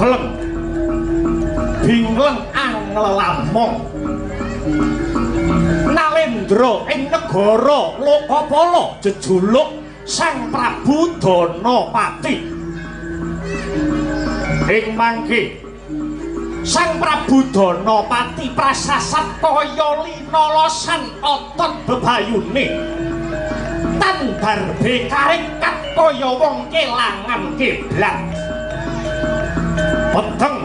keleng bingleng anglelamong Nalendra ing negara Lokapala jejuluk Sang Prabu Danapati ing mangke Sang Prabu Danapati prasasat kaya linalasan otot bebayune tandar bekarekat kaya wong kelangan kiblat peteng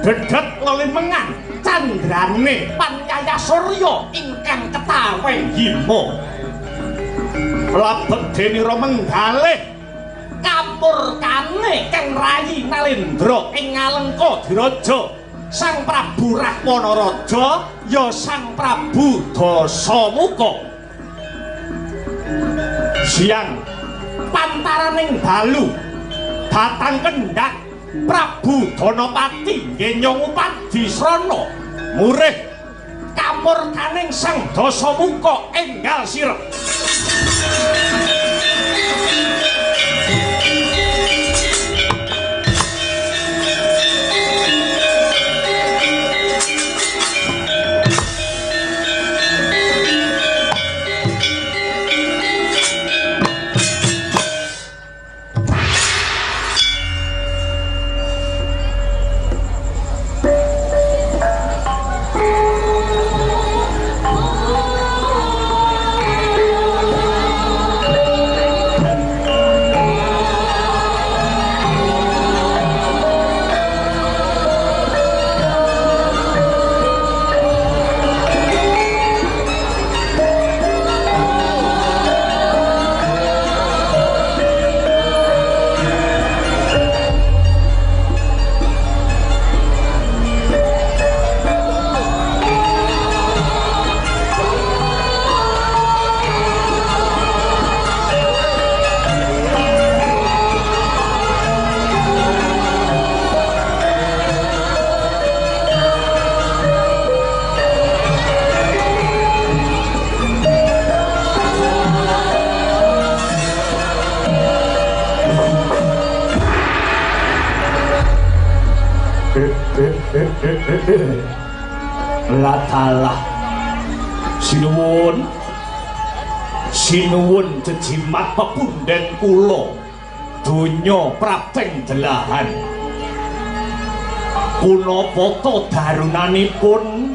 dedet lelimengan candrane Panyaya Surya ingkang ketaweng hima labet denira menggalih kamurkane kang rayi Nalendra ing Alengka Diraja Sang Prabu Rahwana ya Sang Prabu Dasamuka siang pantaraning dalu datang kendhak Prabu Danapati ngenyong upadi srana murih kamurkaning Sang Dasamuka enggal sirep Latalah sinuwun jejimat pepunden kula donya praping delahan punapa ta darunanipun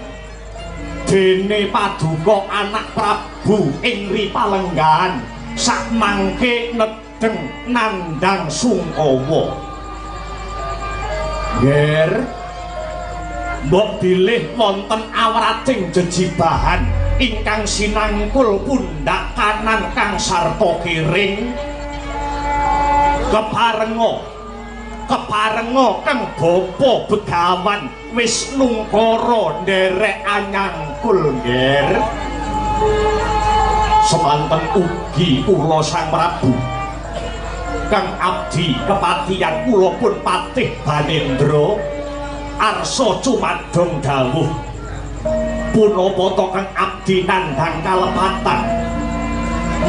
dene paduka anak Prabu ing Ripalenggan sakmangke nedeng nandhang sungkawa ger mbok bilih wonten awrating jejibahan ingkang sinangkul pundak kanan kang sarta kiring keparenga kang bapa Begawan wis nungkara nderek anyangkul nger semanten ugi kula Sang Prabu kang abdi kepatihan kula pun Patih Banendra arsa cumadong dawuh punapa ta kang abdi nandhang kalepatan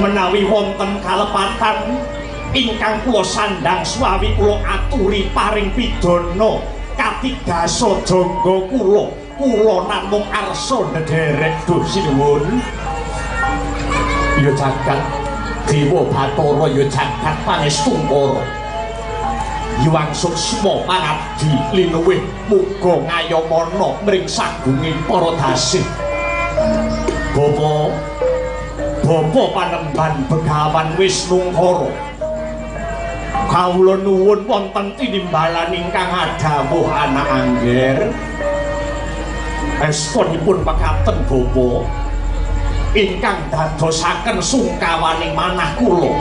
menawi wonten kalepatan ingkang kula sandhang swawi kula aturi paring pidana katigasa jangga kula namung arsa ndherek duh sinuwun ya jagat dewa Bathara ya jagat panestungkara Yuwang suksma pangabdi linuwih muga ngayomana mring sagunging para dasih Bapa Panembahan Begawan wis nungkara kawula nuwun wonten tinimbalan ingkang adhawuh anak angger estunipun mekaten Bapa ingkang dadosaken sungkawaning manah kula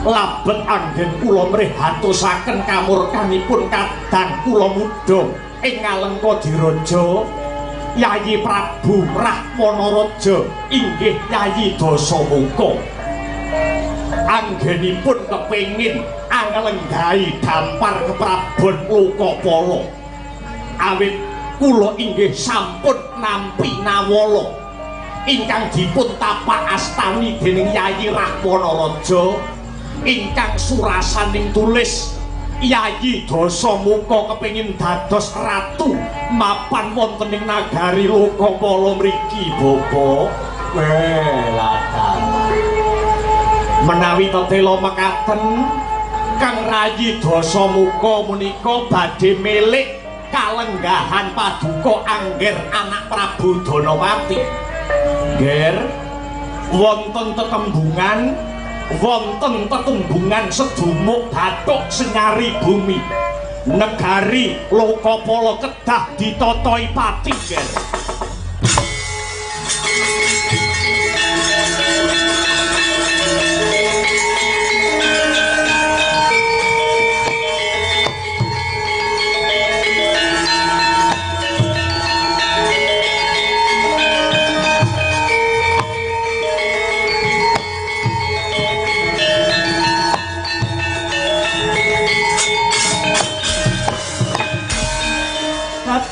labet anggen kula mrihatosaken kamurkanipun kadang kula muda ing Alengka Diraja Yayi Prabu Rahwana inggih Yayi Dasamuka anggenipun kepengin anglenggahi dampar keprabon Lokapala awit kula inggih sampun nampi nawala ingkang dipun tapak astani dening Yayi Rahwana ingkang surasaning tulis Yayi Dasamuka kepengin dados ratu mapan wonten ing nagari Lokapala mriki, Bapak. Menawi tetela mekaten Kang Rayi Dasamuka menika badhe milik kalenggahan paduka Angger anak Prabu Danawati. Nger wonten tetembungan sedumuk bathuk senyari bumi negari Lokapala kedah ditotoi pati. Nger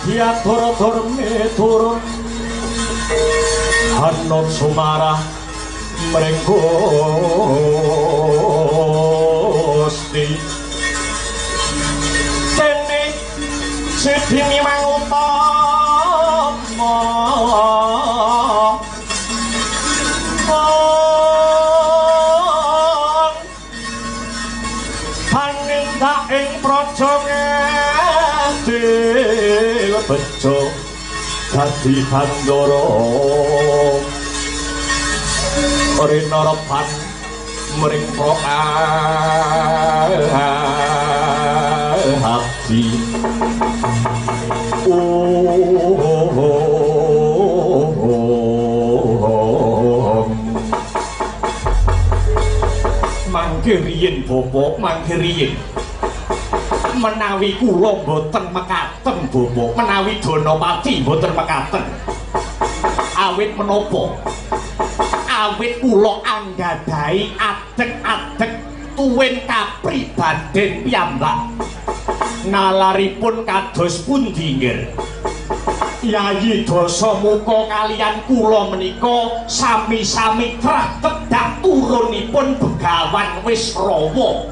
ya dor-dorme turun Hanot Sumara merenggosti dene sedini mangutama panindak ing praja bejo dadi bandara rena repan mring hati mangke riyin Bapak, mangke riyin menawi kula boten mekaten Bapak, menawi Danawati boten mekaten. Awit menapa? Awit kula anggadhahi adeg-adeg tuwin kapribaden piyambak. Nalaripun kados pundi nggih? Yayi Dasamuka kaliyan kula menika sami-sami kedah turunipun Begawan Wisrawa.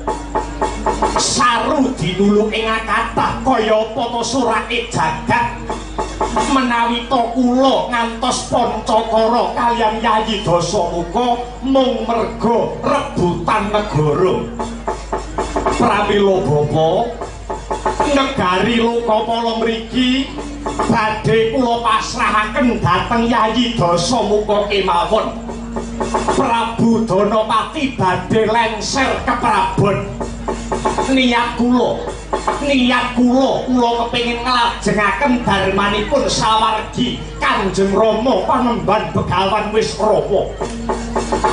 Saru dinulung ing kathah kaya apa surake jagat menawi to kula ngantos Pancakara kaliyan Yayi Dasamuka mung merga rebutan negara. Pramila Bapak, negari Lokapala mriki badhe kula pasrahaken dhateng Yayi Dasamuka kemawon. Prabu Danawati badhe lengser keprabon. Niat kula kepengin nglajengaken darmanipun sawargi Kanjeng Rama Panembahan Begawan Wisrawa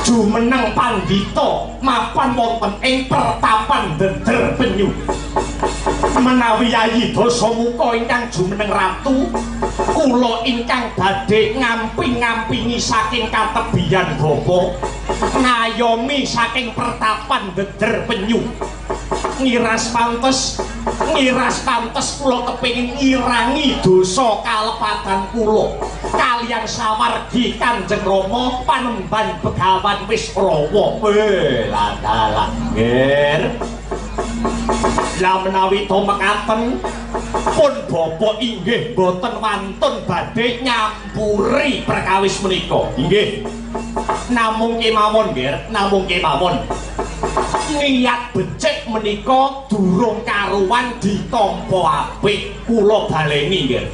jumeneng pandhita mapan wonten ing pertapan Deder Penyu. Menawi Yayi Dasamuka ingkang jumeneng ratu, kula ingkang badhe ngamping-ngampingi saking katebian Bapa, ngayomi saking pertapan Deder Penyu. Ngiras pantes kula kepengin ngirangi dosa kalepatan kula kaliyan sawargi Kanjeng Rama Panembahan Begawan Wisrawa. Ladalah nggih. Lah menawi to mekaten pun Bapak inggih boten wantun badhe nyampuri perkawis menika. Inggih. Namung kemawon nggih, namung kemawon. Niat becik menika durung karuwan ditampa apik kula baleni nggih.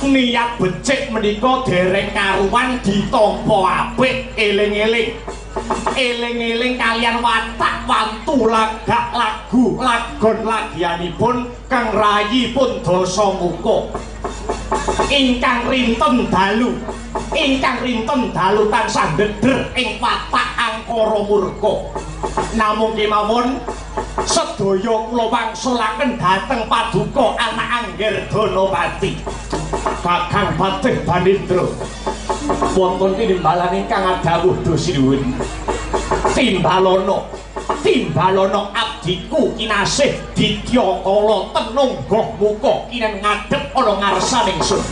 Niat becik menika dereng karuwan ditampa apik, eling-eling. Eling-eling kalian watak wantu lagak lagu lagon lagianipun Kang Rayi pun Dasamuka ingkang rinten dalu tansah deder ing watak angkara murka. Namung kemawon sedaya kula wangsulaken dhateng paduka anak Angger Danawati Kakang Patih Banindra wonten tinimbalan ingkang adhawuh dosinuwun. Timbalana abdiku kinasih Dityakala tenunggoh muka kinen ngadhep ana ngarsaning ingsun.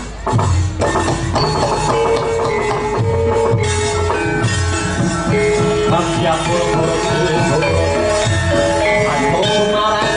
Masyapura Anto Sumarang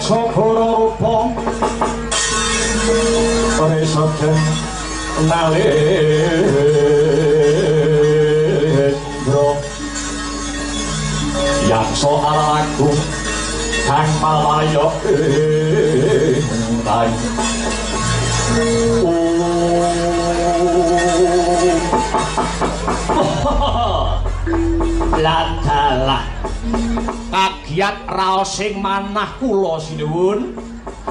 Sokoro rupa ora soten nalendra yaksa araku kang palayo entai ladalah kagiat raos sing manah kula sinuwun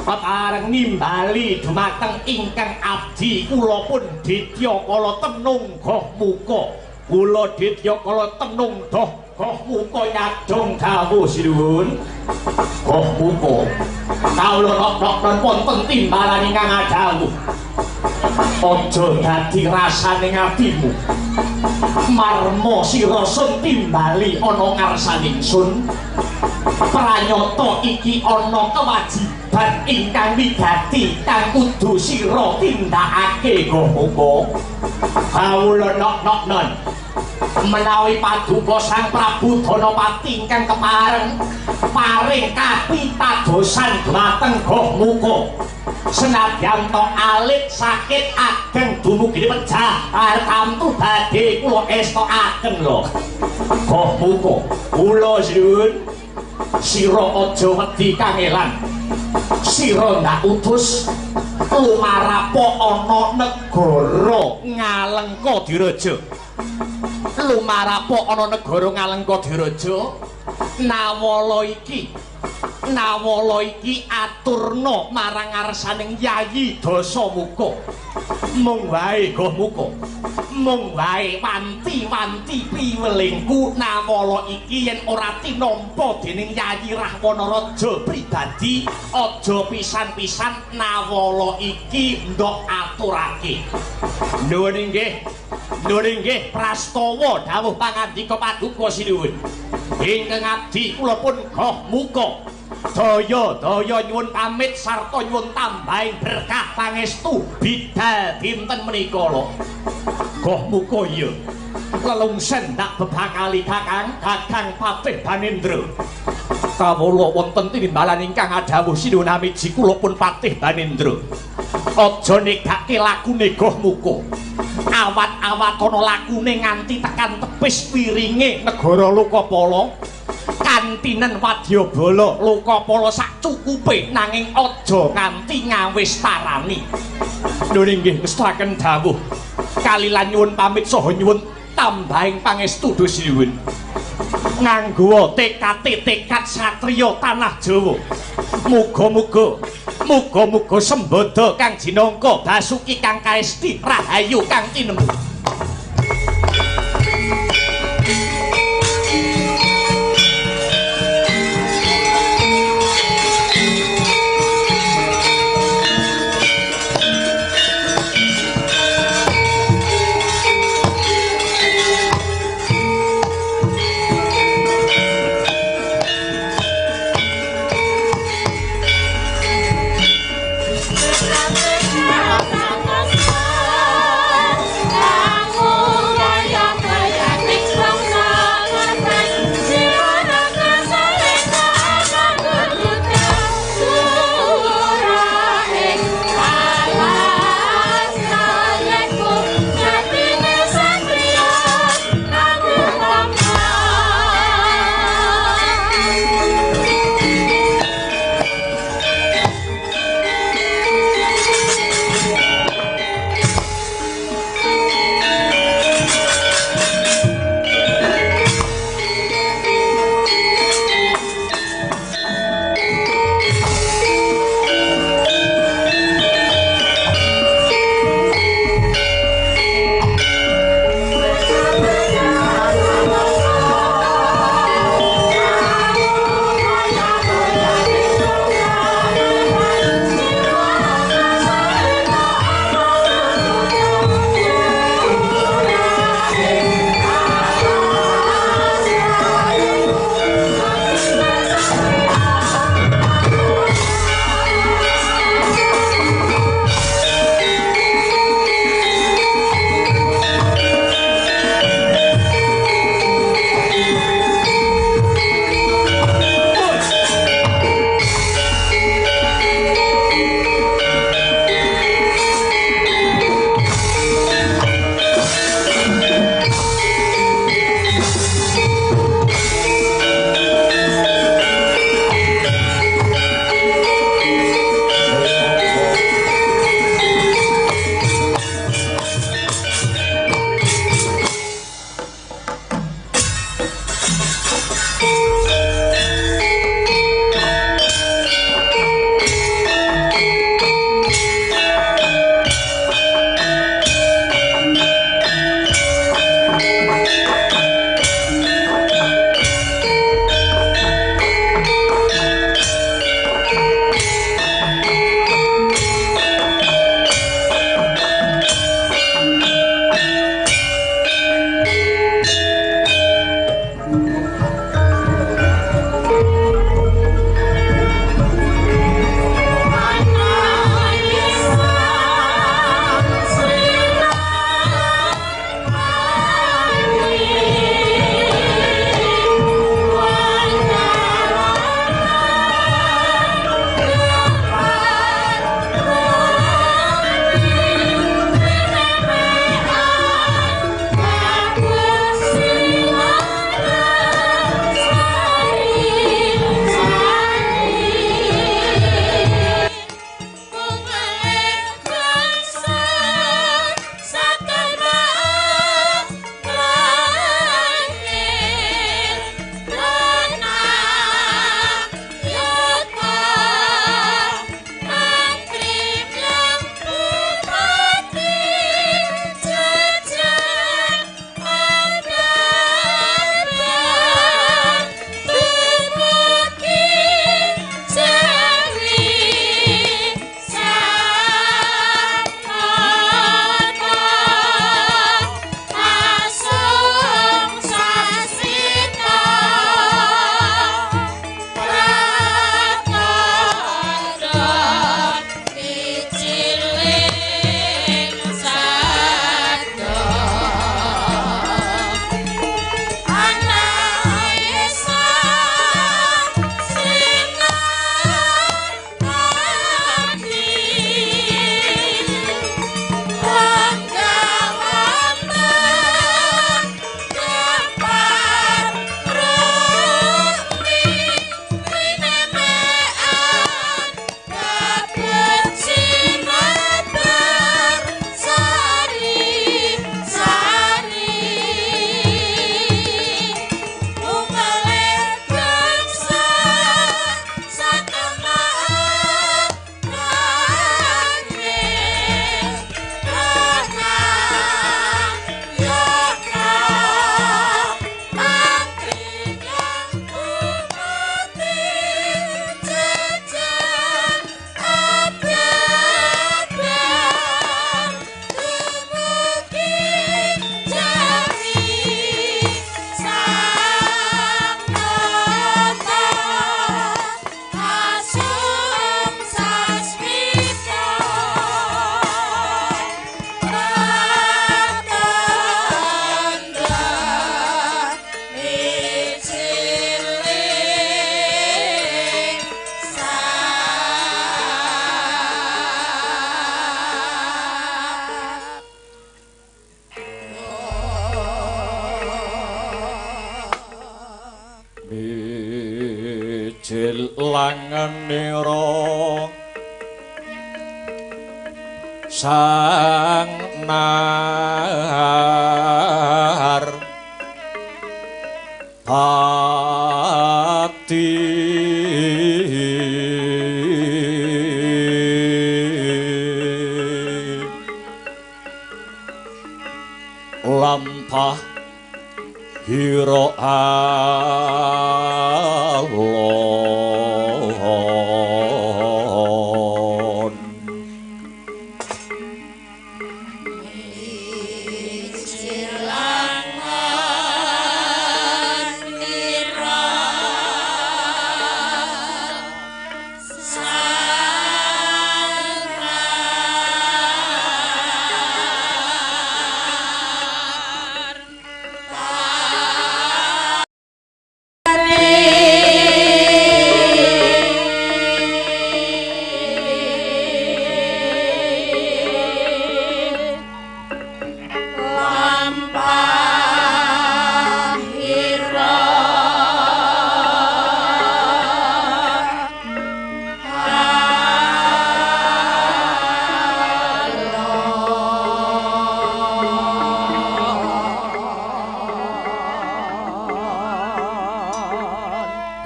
papareng nimbali dumateng ingkang abdi kula pun Ditya Kala Tenung Goh Muka kula Ditya Kala Tenung Goh Muka nyadong dawuh sinuwun Goh Muka kawula nok-nok wonten timbalan ingkang adawuh aja dadi rasane atimu marmo sira sun timbali ana ngarsaning sun pranyata iki ana kewajiban ingkang wigati kang kudu sira tindakake Goh Muka kawula nok-noknon menawi paduka Sang Prabu Danapati ingkang kepareng paring kapitadosan dhateng Goh Muka senadyan to alit sakit ageng dumugi pecah tamtu badhe kula estokaken lho Goh Muka kula sinuwun sira aja wedi kangelan sira ndak utus lumarapo ana negara Ngalengkadiraja lumarapo ana negara Ngalengkadiraja Nawala iki aturna marang ngarsaning Yayi Dasamuka mung wae Goh Muka mung wae wanti-wanti piwelingku Nawala iki yen ora tinampa dening Yayi Rahwana pribadi aja pisan-pisan Nawala iki ndok aturake nuwun inggih prastawa dawuh pangandika paduka sinuwun ingkang abdi kula pun Goh Muka daya nyuwun pamit sarta nyuwun tambahing berkah pangestu bidal dinten menika lho Goh Muka iya lelungsen ndak bebakali kakang Patih Banendra kawula wonten timbalan ingkang adawuh sinuwun amiji kula pun Patih Banendra aja negake lakune Goh Muka awat-awat ana lakune nganti tekan tepis piringe negara Lokapala kantinen Wadyabala Lokapala sak cukupe nanging aja nganti ngawis tarani nuwun inggih ngestakaken dawuh kalilan nyuwun pamit saha nyuwun tambahing pangestu sinuwun nganggo tekad satriya tanah Jawa muga-muga sembada kang jinangka Basuki kang kaesti rahayu kang tinembu Ah jelanganira sang nar pati lampah hira alon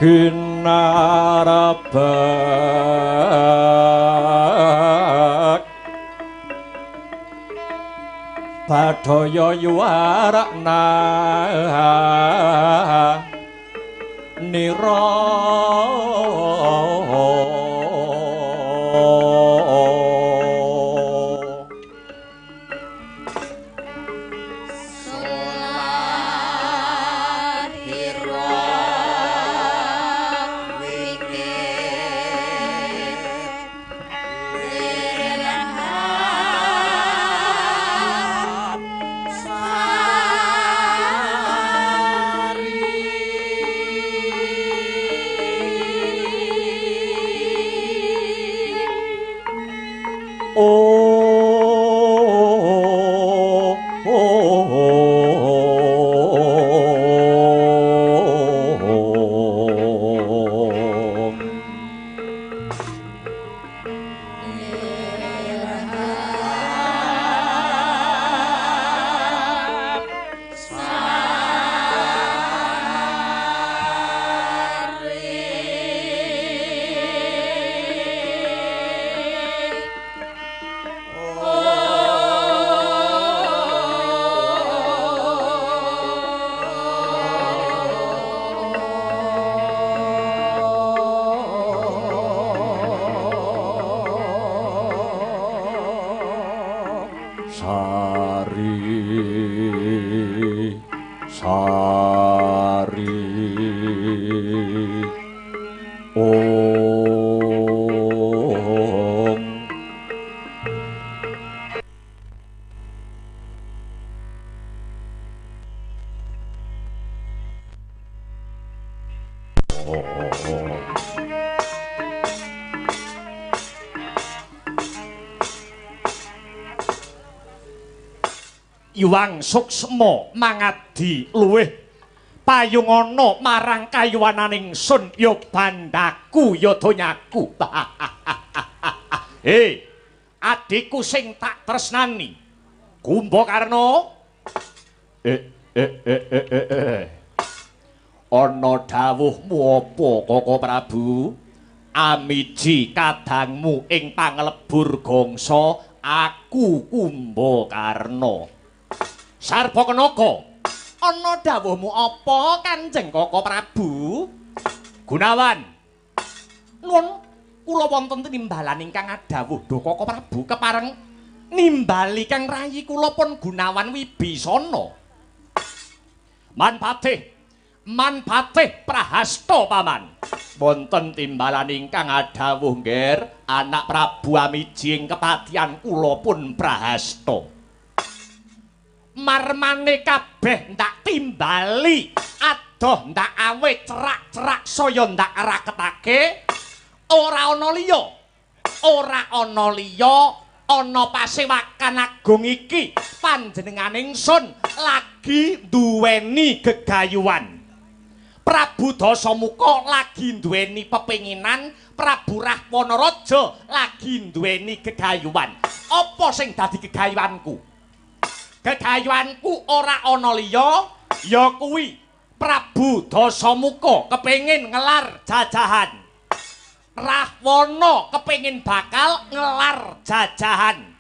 ginarabak padaya yuwarna nira Iwang suksma mangadi luwih payungana marang kayuwananing sun ya bandaku ya donyaku. Adikku sing tak tresnani Kumbakarna. Ana dawuhmu apa Kaka Prabu? Amiji kadangmu ing panglebur gangsa aku Kumbakarna. Sarpakenaka, ana dawuhmu apa Kanjeng Kaka Prabu? Gunawan, nuwun kula wonten timbalan ingkang adhawuh Dha Kaka Prabu kepareng nimbali kang rayi kula pun Gunawan Wibisana. Manpatih Prahasta paman. Wonten timbalan ingkang adhawuh nggir anak Prabu Amiji ing kepatihan kula pun Prahasta. Marmane kabeh ndak timbali adoh ndak awe cerak-cerak saya ndak raketake ora ana liya ana pasewakan agung iki panjenenganing sun lagi duweni gegayuhan Prabu Dasamuka lagi duweni pepinginan, Prabu Rahwana-raja lagi duweni gegayuhan. Apa sing dadi gegayuhanku? Gegayuhanku ora ana liya, ya kuwi Prabu Dasamuka kepengin ngelar jajahan. Rahwana kepengin bakal ngelar jajahan.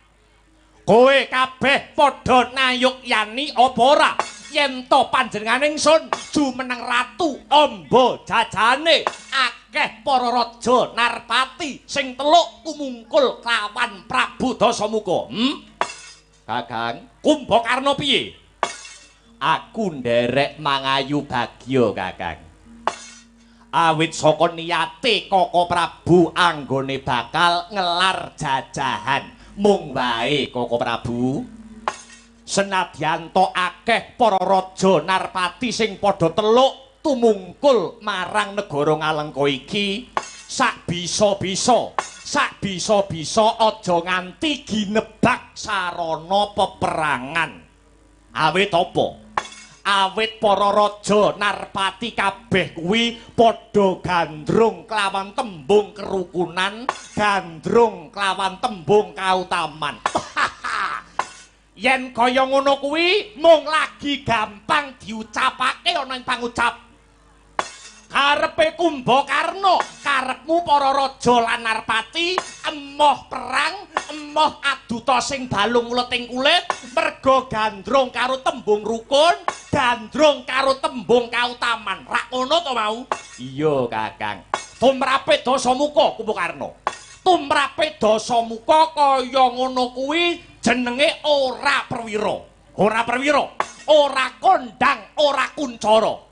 Kowe kabeh padha nayukyani apa ora? Yen to panjenengan ingsun jumeneng ratu amba jajane akeh para raja Narpati sing teluk kumungkul lawan Prabu Dasamuka. Kakang, Kumbakarna piye? Aku nderek mangayu bagya, Kakang. Awit saka niyate Koko Prabu anggone bakal ngelar jajahan. Mung wae Koko Prabu. Senadyan to akeh para raja Narpati sing padha teluk tumungkul marang negara Ngalengka iki, sak bisa-bisa aja nganti ginebak sarana peperangan. Awit apa? Awit para raja Narpati kabeh kuwi padha gandrung kelawan tembung kerukunan, gandrung kelawan tembung kautaman. Yen kaya ngono kuwi mung lagi gampang diucapake ana ing pangucap. Karepe Kumbakarna, karepmu para raja lan Narpati emoh perang, emoh aduta sing balung uleting kulit, merga gandrung karo tembung rukun, gandrung karo tembung kautaman. Rak ngono to mau? Iya, Kakang. Tumrape Dasamuka Kumbakarna. Tumrape Dasamuka kaya ngono kuwi jenenge ora perwira. Ora perwira, ora kondang, ora kuncara.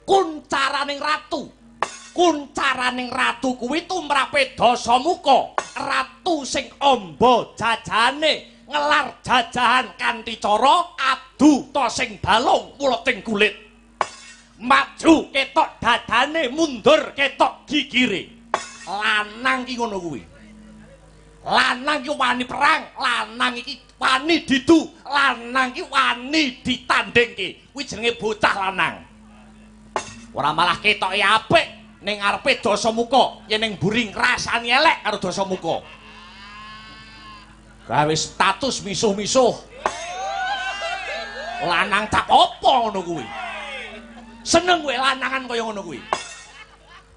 Kuncaraning ratu. Kuncaraning ratu kuwi tumrape Dasamuka, ratu sing amba jajane ngelar jajahan kanthi cara adu ta sing balung muleting kulit. Maju ketok dadane, mundur ketok gigire. Lanang ki ngono kuwi. Lanang iki wani perang, lanang iki wani didu, lanang iki wani ditandingke. Kuwi jenenge bocah lanang. Ora malah ketoke apik ning ngarepe Dasamuka, yen ning mburi ngrasani elek karo Dasamuka. Gawe status misuh-misuh. Lanang tak apa ngono kuwi. Seneng kowe lanangan kaya ngono kuwi.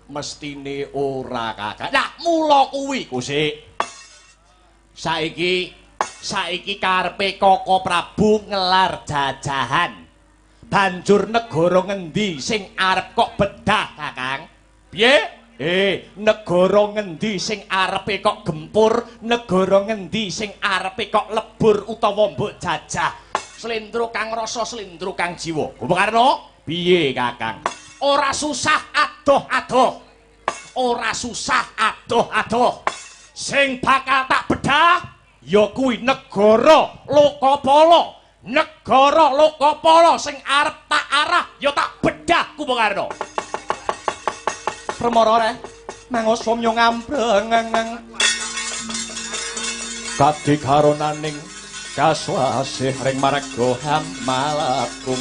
Mestine ora, Kakak. Lah mula kuwi Gusik. Saiki karepe Koko Prabu ngelar jajahan. Banjur negara ngendi sing arep kok bedah, Kakang? Piye? Negara ngendi sing arepe kok gempur, negara ngendi sing arepe kok lebur utawa mbok jajah. Slendro kang rasa, slendro kang jiwa. Kumbakarna, piye, Kakang? Ora susah adoh-adoh. Ora susah adoh-adoh. Sing bakal tak bedah ya kuwi negara Lokapala. Negara Lokapala sing arep tak arah ya tak bedah Kumbakarna. Permara reh mangos somya ngambreng kadikaronaning kaswasih ring marga Hamalakum.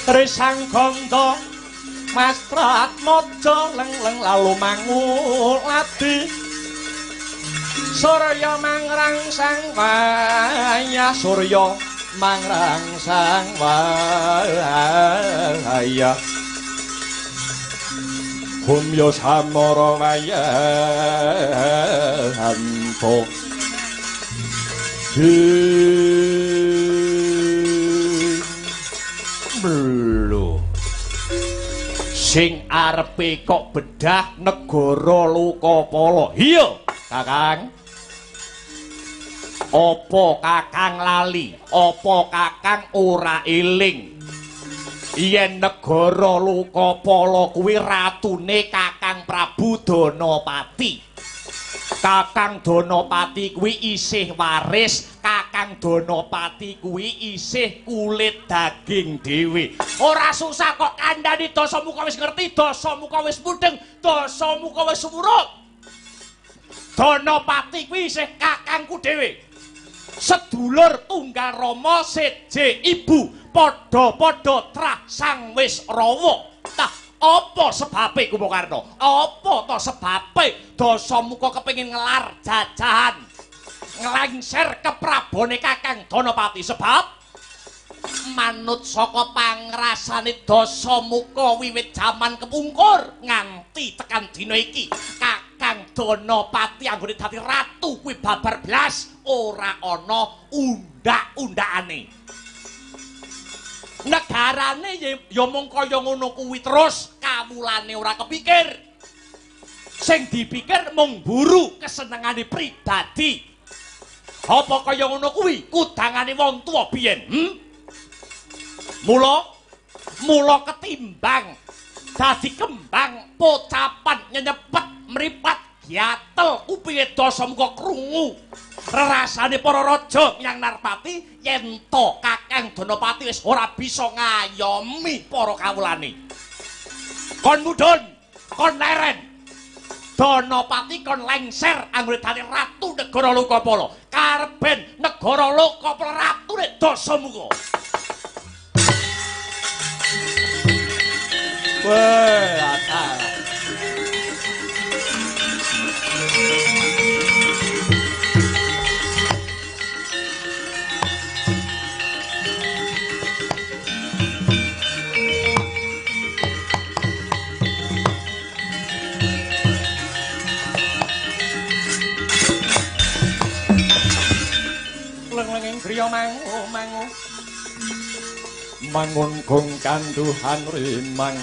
Trisang Ganda Mastratmaja leng-leng lalu mangulati Surya mangrangsang wayah, Surya mangrangsang wayah, Humya samara wayahanto Blue sing arepe kok bedah negara Lokapala. Iya, Kakang. Apa Kakang lali? Apa Kakang ora eling? Yen negara Lokapala kuwi ratune Kakang Prabu Danapati. Kakang Danapati kuwi isih waris, Kakang Danapati kuwi isih kulit daging dhewe. Ora susah kok kandhani Dasamuka wis ngerti, Dasamuka wis mudeng, Dasamuka wis sumurut. Danapati kuwi isih kakangku dhewe. Sedulur tunggal Rama seje ibu, padha-padha trah sang wis rawa. Tah apa sebabe Kumakarna? Apa to sebabe Dasamuka kepengin ngelar jajahan nglengser ke prabone Kakang Danapati sebab manut saka pangrasane Dasamuka wiwit jaman kepungkur nganti tekan dina iki Kakang Danapati anggone dadi ratu kuwi babar blas ora ana undak-undakane. Negarane ya mung kaya ngono kuwi terus kawulane ora kepikir. Sing dipikir mung buru kesenengane pribadi. Apa kaya ngono kuwi kudangane wong tuwa biyen? Mula ketimbang dadi kembang pocapan nyenyepet mripat gatel kupinge Dasamuka krungu rerasane para raja yang Narpati yen to Kakang Danapati wis ora bisa ngayomi para kawulane. Kon mudhun, kon leren. Danapati kon lengser anggone dadi ratu negara Lokapala. Karben negara Lokapala ratune Dasamuka. Weh, atal. Leng-lenging griya mangu mangun gong kanduhan rimang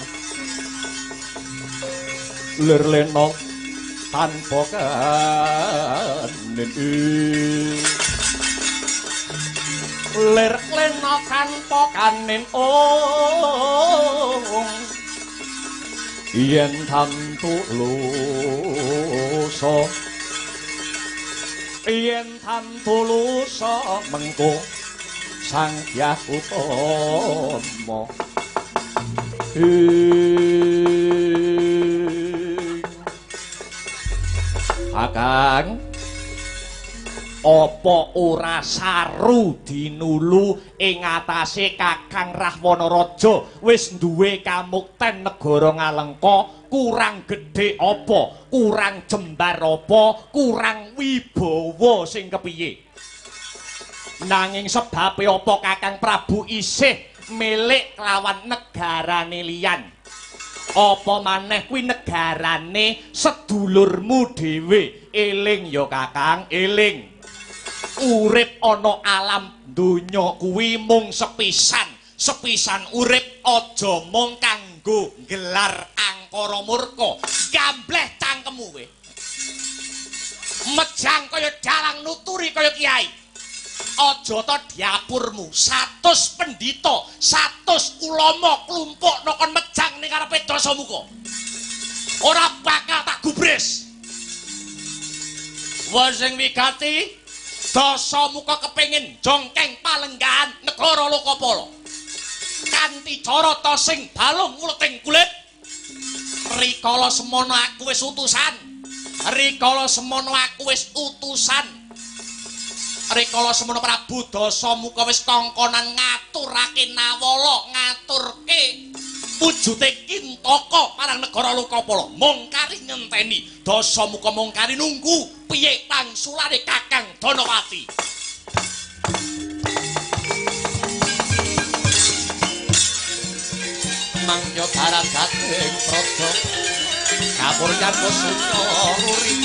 lerleno tanpa kanen lerleno tanpa kanen yen tantu lusa yen tantulusa mengko sang Hyang Utama Kakang apa ora saru dinulu ing atase Kakang Rahwana-raja wis duwe kamukten negara Ngalengka kurang gedhe apa kurang jembar apa kurang wibawa sing kepiye nanging sebabe apa Kakang Prabu isih milik lawan negarane liyan apa maneh kuwi negarane sedulurmu dhewe eling ya Kakang eling urip ana alam donya kuwi mung sepisan urip aja mung kanggo gelar angkara murka gambleh cangkemmu kowe mejang kaya jarang nuturi kaya kiai aja to diapurmu 100 pendhita 100 ulama klumpukna kon mejang ning karepe Dasamuka ora bakal tak gubris wong sing wigati Dasamuka kepengin jongkeng palenggahan negara Lokapala kanthi cara ta sing balung ngleting kulit rikala semono aku wis utusan rikala semono aku wis utusan rikala semono Prabu Dasamuka wis kongkonan ngaturake nawala ngaturke wujute Kintaka marang negara Lokapala mung kari ngenteni Dasamuka mung kari nunggu piye pangsulane Kakang Danapati mangya daragating praja kapuryan sunya ruri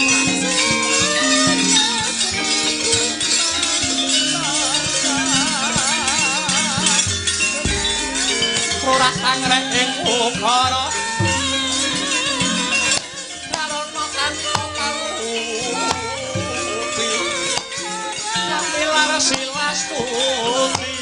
ora sangreh ing ukara kalana tanpa kalupi lar silas tuti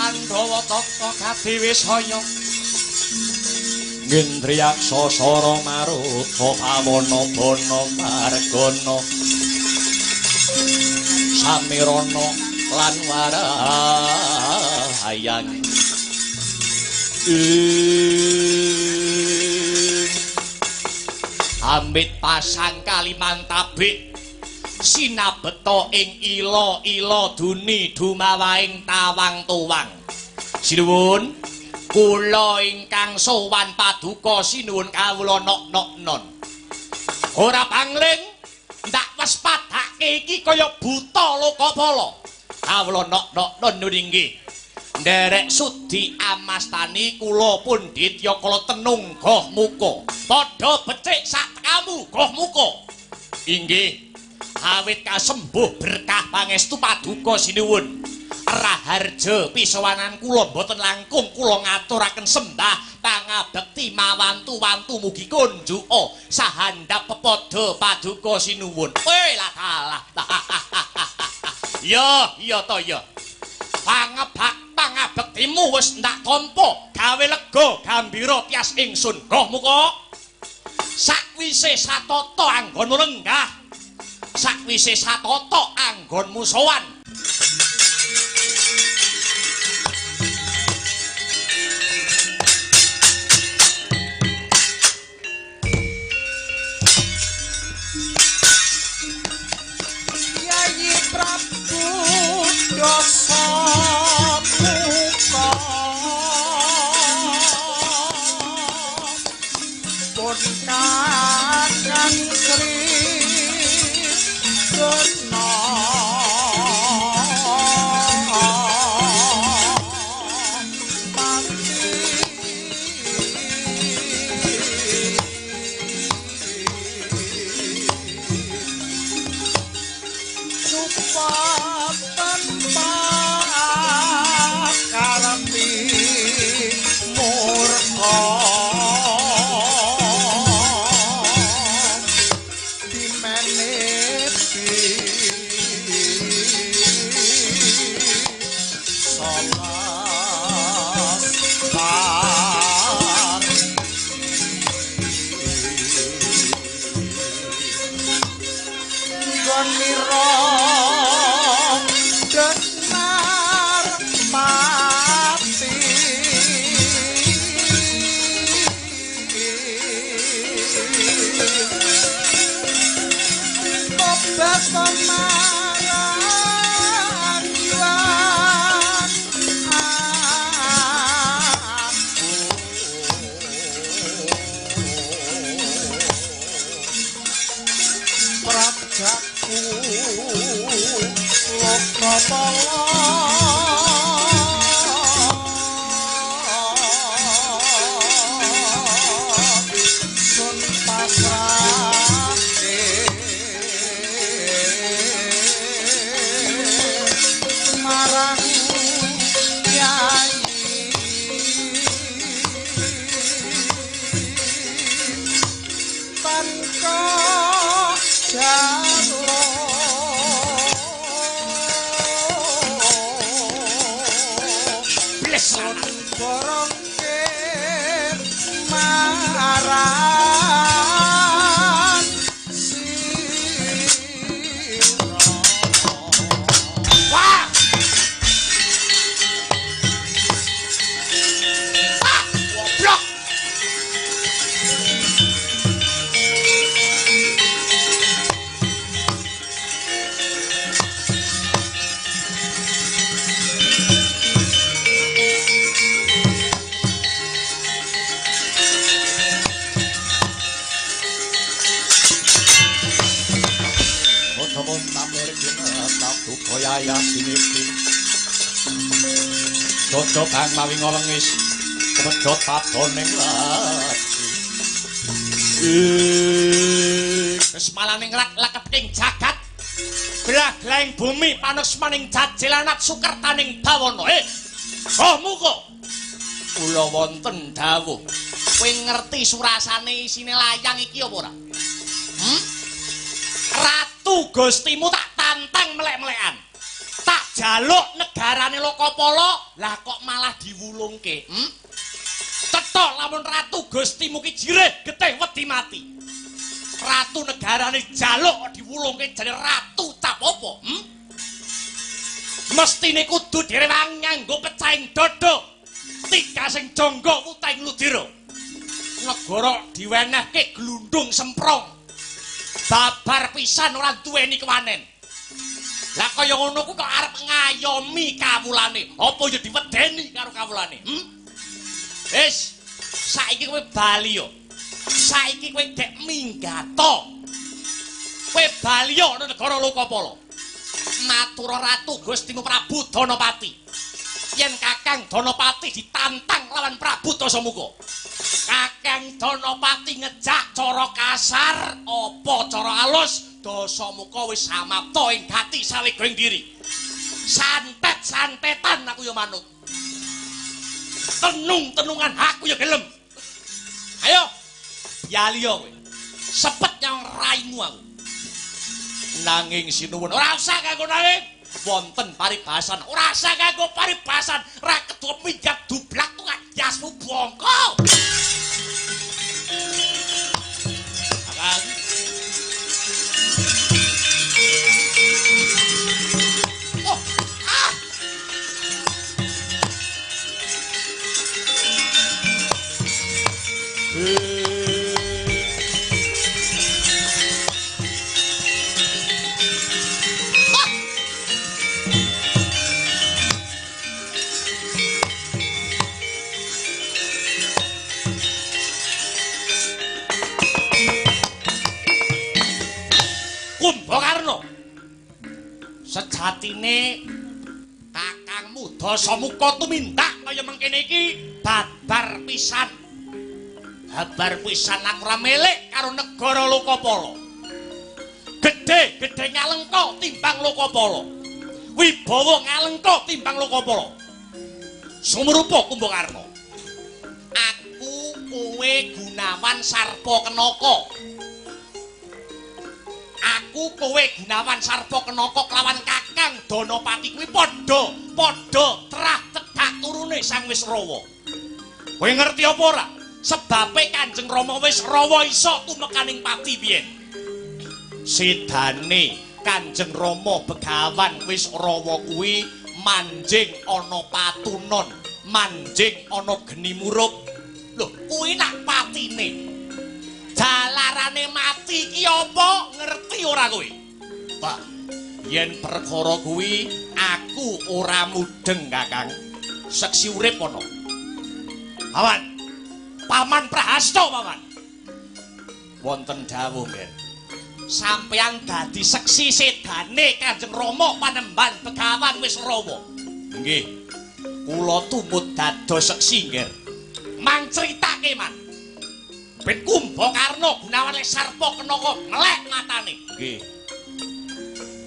Pandhawa tata Kadiwisaya Ngendriyak sasara maruta pawana bana margana samirana lan warahayang Amit pasang Kalimantabik sinabeta ing ila-ila duni dumawaing tawang tuwang sinuwun kula ingkang sowan paduka sinuwun kawula nok-nok-non ora pangling ndak wis padhake iki kaya buta lokapala kawula nok-nok-non nggih nderek sudi amastani kula pun ditya kala tenung goh muka padha becik sak kamu goh muka inggih awit kasembuh berkah pangestu paduka sinuwun raharja pisawanan kula boten langkung kula ngaturaken sembah pangabekti mawantu-wantu mugi kunjuka sahandhap pepada paduka sinuwun lah ya to ya pangabektimu wis ndak tampa gawe lega gambira tias ingsun goh muka sakwise satata anggonmu lenggah sakwise satata anggonmu sowan Yayi Prabu Dasa Muka pun kakang Sri Gena Dodo kang mawi ngolengis medhot patoning lati kesmalaning lakeping jagat blaglaing bumi panusmaning jajelanat sukertaning bawana oh muga kula wonten dawuh kowe ngerti surasane isine layang iki apa ora Ratu Gustimu tak tantang melek-melekan Tak jaluk negarane Lokapala, lah kok malah diwulungke. Cetok lamun ratu Gustimu ki jireh getih wedi mati. Ratu negarane jaluk diwulungke jane ratu cap apa? Mestine kudu direwang nganggo pecahing dodo. Tika sing jonggo utaing ludira. Negara diwenehke glundung semprong. Babar pisan ora duweni kewanen. Lah kaya ngono ku kok arep ngayomi kawulane. Apa ya diwedeni karo kawulane? Wis, saiki kowe bali yo. Saiki kowe dek minggato. Kowe bali yo nang negara Lokapala. Matur ratu Gustimu Prabu Danapati. Yen Kakang Danapati ditantang lawan Prabu Dasamuka. Kakang Danapati ngejak cara kasar apa cara alus, Dasamuka wis samapta ing gati sawijining diri. Santet-santetan aku ya manut. Tenung-tenungan aku ya gelem. Ayo, bialiyo kowe. Sepet nyang raimu aku. Nanging sinuwun ora usah kanggo nanging. Wonten paribasan, ora usah kanggo paribasan, ra ketua minggat dublak tuh jasmu bongko. Akan Kumbakarna, sejatine kakangmu Dasamuka tumindak kaya mengkene iki babar pisan. Babar pisan aku ora melek karo negara Lokapala. Gedhe ngalengka timbang Lokapala. Wibawa ngalengka timbang Lokapala. Sumrupa Kumbakarna. Aku kowe Gunawan Sarpakenaka. Aku kowe Gunawan Sarpakenaka kelawan Kakang Danapati kuwi padha trah cedhak turune Sang Wisrawa. Kowe ngerti apa ora? Sebabe Kanjeng Rama Wisrawa iso tumekaning pati biyen. Sidane Kanjeng Rama Begawan Wisrawa kuwi manjing ana patunon, manjing ana geni murub. Lho, kuwi nak patine. Jalarane mati ki apa ngerti ora kowe? Pak, yen perkara kuwi aku ora mudeng Kakang. Seksi urip ana. Awan. Paman Prahasta, Paman. Wonten dawuh, Men. Sampeyan dadi seksi sedane Kanjeng Rama Panembahan Begawan Wisrawa. Nggih. Kula tumut dados seksi, nggih. Mang critake, Man. Ben Kumbakarna Gunawan Sarpakenaka ngelek matane. Nggih.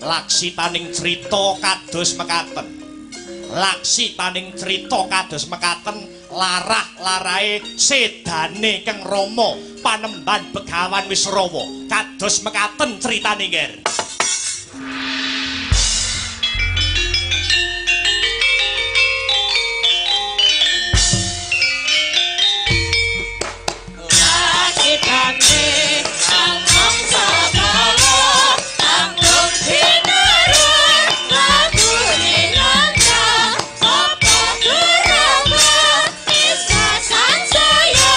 Laksitaning crita kados mekaten. Laksitaning crita kados mekaten larah-larahe sedane Kang Rama Panembahan Begawan Wisrawa. Kados mekaten critane, nggih. Sansaya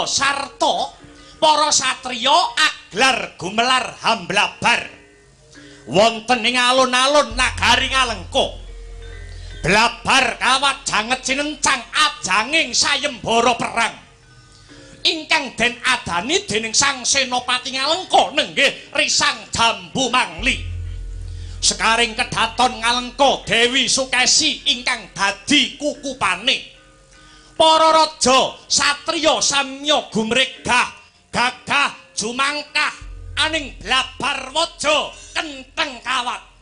Praja sarta para satriya aglar gumelar hamblabar wonten ing alun-alun nagari Ngalengka. Blabar kawat janget cinencang ajanging sayembara perang ingkang den adani dening Sang Senopati Ngalengka nenggih Risang Jambu Mangli. Sekaring kedaton Ngalengka Dewi Sukesi ingkang dadi kukupane. Para raja satriya samya gumregah gagah jumangkah aning blabar waja kenteng kawat.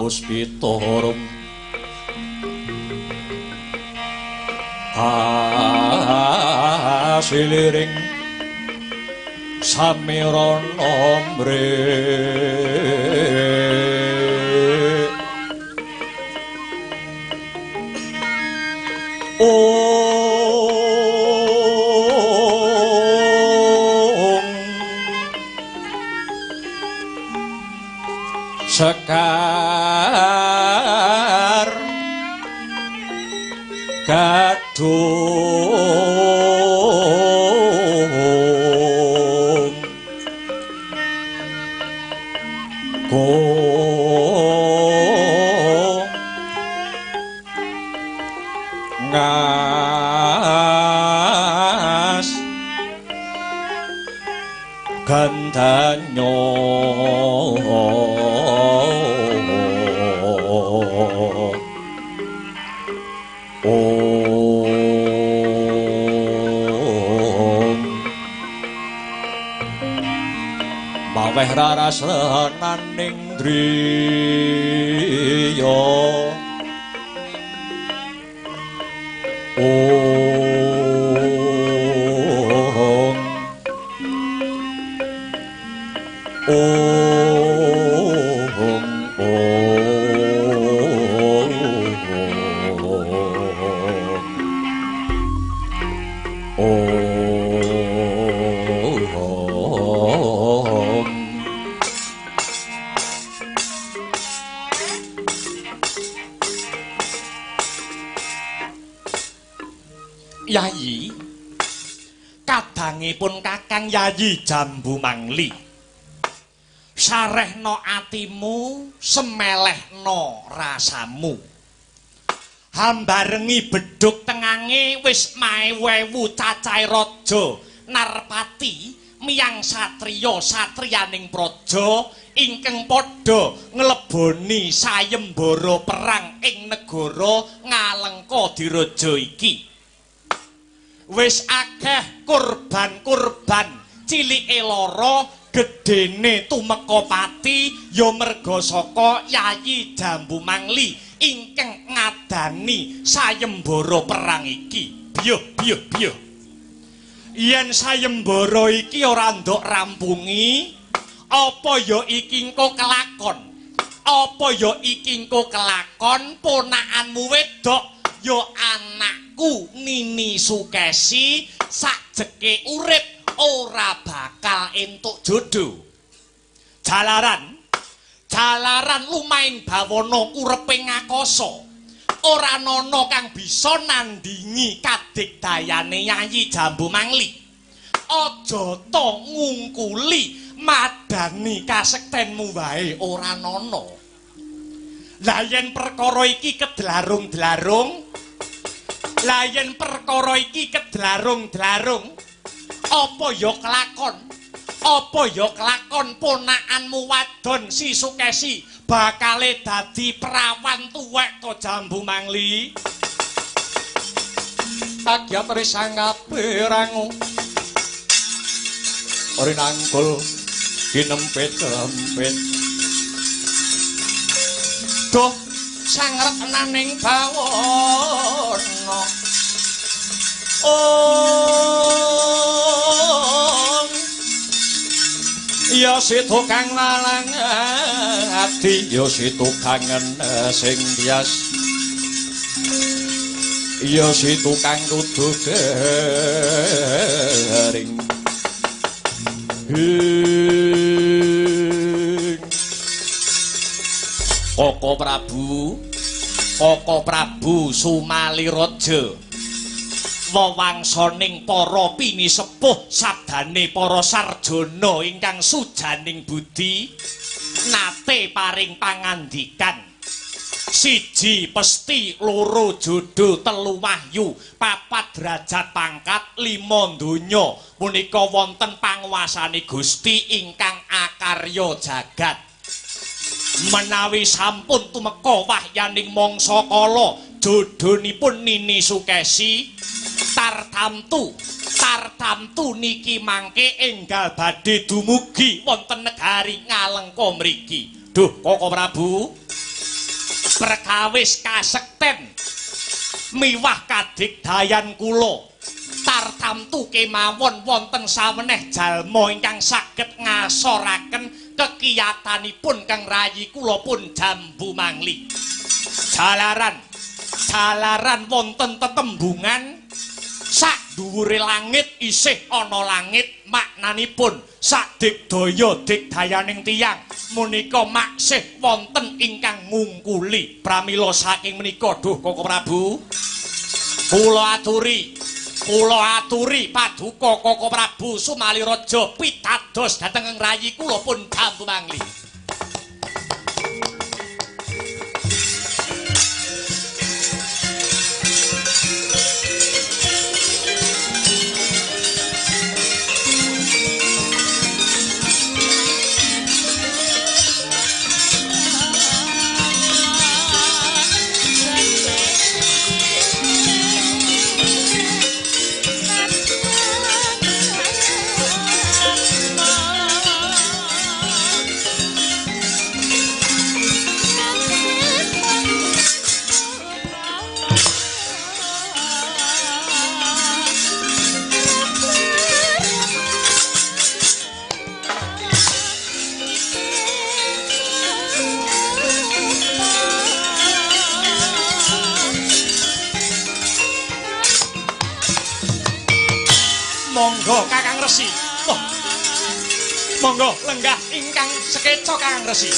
Puspitorum asiliring samirana mre sekar kadung ngas gandanyo maweh rarasaning driya Yayi kadangipun Kakang Yayi Jambu Mangli sarehno atimu semelehno rasamu hambarengi bedhug tengange wis maewewu cacahe raja Narpati miyang satriya satriyaning praja ingkang padha ngleboni sayembara perang ing negara Ngalengka Diraja iki wis akeh kurban-kurban cilike lara gedene tumeka pati ya merga saka Yayi Jambu Mangli ingkang ngadani sayembara perang iki. Biyo. Yen sayembara iki ora ndok rampungi, apa ya iki engko kelakon? Apa ya iki engko kelakon ponakanmu wedok ya anakku Nini Sukesi sajeke urip ora bakal entuk jodoh. Jalaran lumain bawana urepe ngakasa. ora ana kang bisa nandingi kadigdayane Yayi Jambu Mangli. Aja to ngungkuli madani kasektenmu wae ora ana. Lah yen perkara iki kedlarung-dlarung, apa ya kelakon? Apa ya kelakon ponakanmu wadon si Sukesi bakale dadi perawan tuwek to Jambu Mangli? Kagiat risang kapirangu ori nangkul kinempet-empet doh sangret naning bawana ya si tukang lalang ati ya si tukangen sing bias ya si tukang kudu garing Koko Prabu Sumaliraja wewangsaning para pinisepuh sabdane para sarjana ingkang sujaning budi nate paring pangandikan 1 pesti 2 jodho 3 wahyu 4 derajat pangkat 5 donya punika wonten panguwasane Gusti ingkang akarya jagat menawi sampun tumeka wahyaning mangsa kala jodhonipun Nini Sukesi tartamtu niki mangke enggal badhe dumugi wonten negari Ngalengka mriki. Duh Koko Prabu perkawis kasekten miwah kadigdayan kula tartamtu kemawon wonten saweneh jalma ingkang saged ngasoraken kekiyatanipun kang rayi kula pun Jambu Mangli. Jalaran wonten tetembungan sak dhuwure langit isih ana langit maknanipun sak digdaya digdayaning tiyang menika maksih wonten ingkang ngungkuli pramila saking menika duh Koko Prabu kula aturi paduka Koko Prabu Sumaliraja pitados dhateng rayi kula pun Jambu Mangli. Monggo Kakang Resi. Monggo lenggah ingkang sekeca Kakang Resi.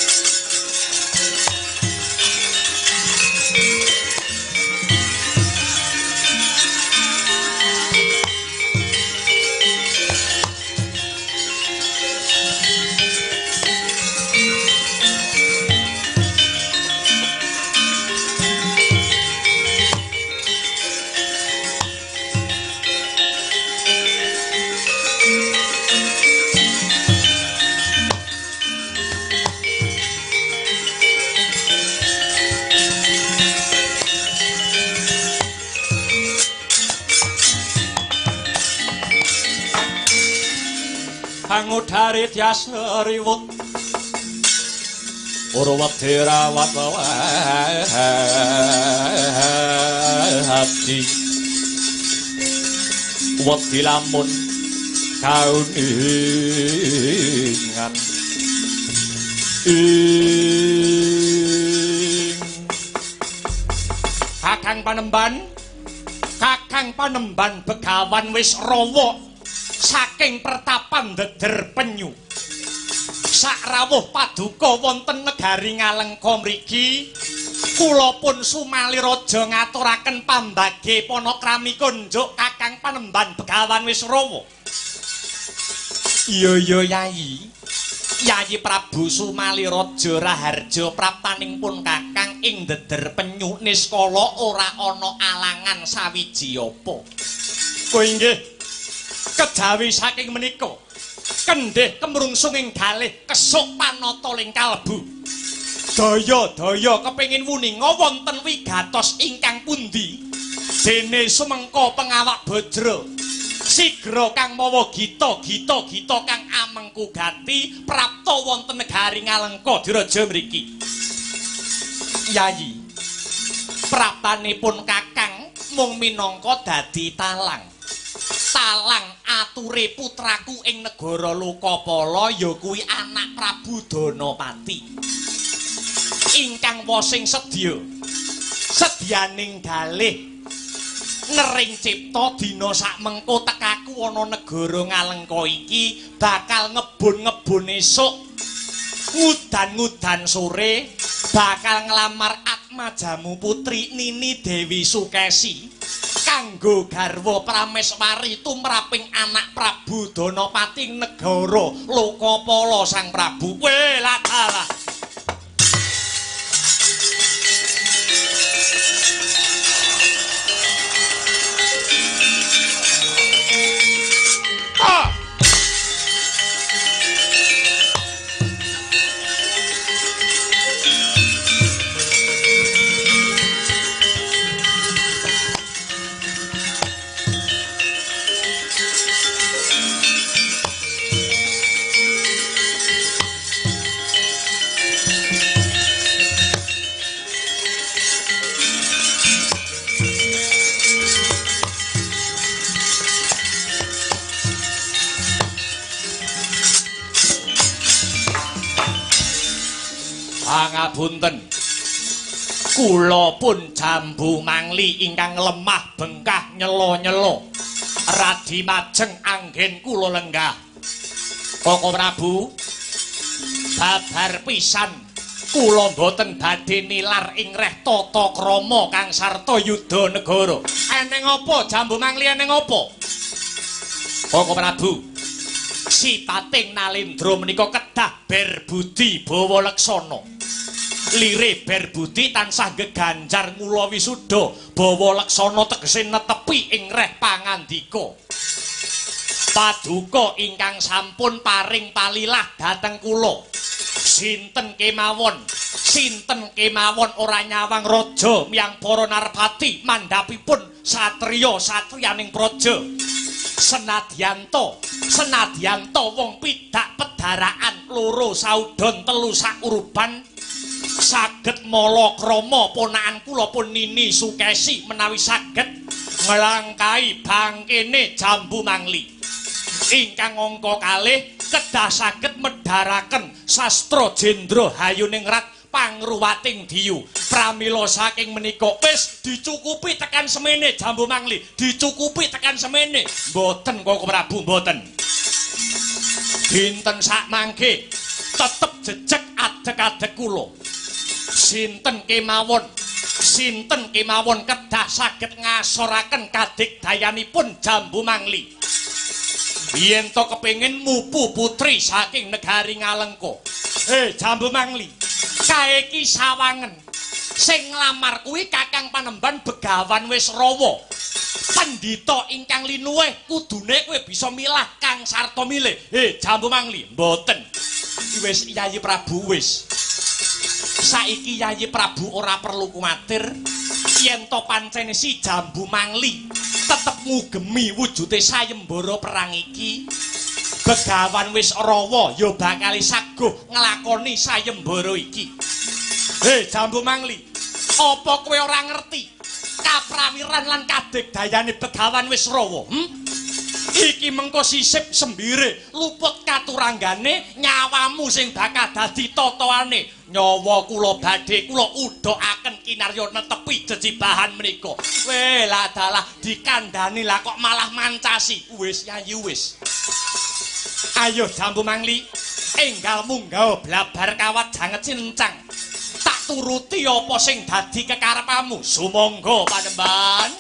Angudari tiasa riwut Urwati rawat hati Wati lamun kauningan Kakang Panemban Begawan wis rawa saking pertapan deder penyu sak rawuh paduka wonten negari Ngalengka mriki Kula pun sumali raja ngaturaken pambage panakrami kunjuk Kakang Panemban Begawan Wisrawa. Iya Yayi. Yayi Prabu Sumali Raja Raharja praptaning pun Kakang ing deder penyu niskala ora ana alangan sawiji apa. Oh inggih. Kejawi saking menika kendhih kemrungsung ing galih kesuk panata ling kalbu. Daya-daya kepengin wuninga wonten wigatos ingkang pundi? Dene sumengka pengawak bajra. Sigra kang mawa gita kang amengku gati prapta wonten negari Ngalengka diraja mriki. Yayi, praptanipun Kakang mung minangka dadi talang. Talang ature putraku ing negara Lokapala ya kuwi anak Prabu Danapati. Ingkang wasing sedyaning galih nering cipta dina sakmengko tekaku ana negara Ngalengka iki bakal ngebun-ngebun esuk ngudan-ngudan sore bakal nglamar Atmajamu putri Nini Dewi Sukesi kanggo garwa Prameswari tumraping anak Prabu Danapati negara Lokapala Sang Prabu. Welah. Pangapunten, kula pun Jambu Mangli ingkang lemah bengkah nyelo-nyelo radi majeng anggen kula lenggah. Koko Prabu, babar pisan kula boten badhe nilar ing reh tata krama kang sarta yudha negara. Eneng apa Jambu Mangli, eneng apa? Koko Prabu, sipating Nalendra menika kedah berbudi bawa leksana. Lire berbudi tansah geganjar mula wisuda bawa leksana tegese netepi ing reh pangandika. Paduka ingkang sampun paring palilah dhateng kula. Sinten kemawon ora nyawang raja miyang para narpati mandhapipun satriya-satriyaning praja. Senadyanto wong pidak pedaraan loro saudon telu sakuruban saged mala krama ponakan kula pun Nini Sukesi menawi saged nglangkai bangkene Jambu Mangli ingkang angka kalih kedah saged medharaken sastra Jendra Hayuningrat pangruwating diyu. Pramila saking menika wis dicukupi tekan semene Jambu Mangli, dicukupi tekan semene. Mboten Koko Prabu, mboten. Dinten sak mangke tetep jejeg adeg-adeg kula. Sinten kemawon kedah saged ngasoraken kadigdayanipun Jambu Mangli. Yen to kepengin mupu putri saking negari Ngalengka. Jambu Mangli, kae iki sawangen. Sing nglamar kuwi Kakang Panemban Begawan Wisrawa. Pandhita ingkang linuwih kudune kowe bisa milah kang sarta milih. Jambu Mangli, mboten. Wis Yayi Prabu wis. Saiki Yayi Prabu ora perlu kuwatir yen to pancen si Jambu Mangli tetep ngugemi wujude sayembara perang iki. Begawan Wisrawa ya bakal saguh nglakoni sayembara iki. Jambu Mangli, apa kowe ora ngerti kaprawiran lan kadigdayane Begawan Wisrawa? Iki mengko sisip sembire luput katuranggane nyawamu sing bakal dadi totoane. Nyawa kula badhe kula udhakaken kinarya netepi jejibahan menika. Lah dalah dikandhani lah kok malah mancasi. Wis Yayi wis. Ayo Jambu Mangli, enggal munggah blabar kawat janget cincang. Tak tak turuti apa sing dadi kekarepamu. Sumangga Panembahan.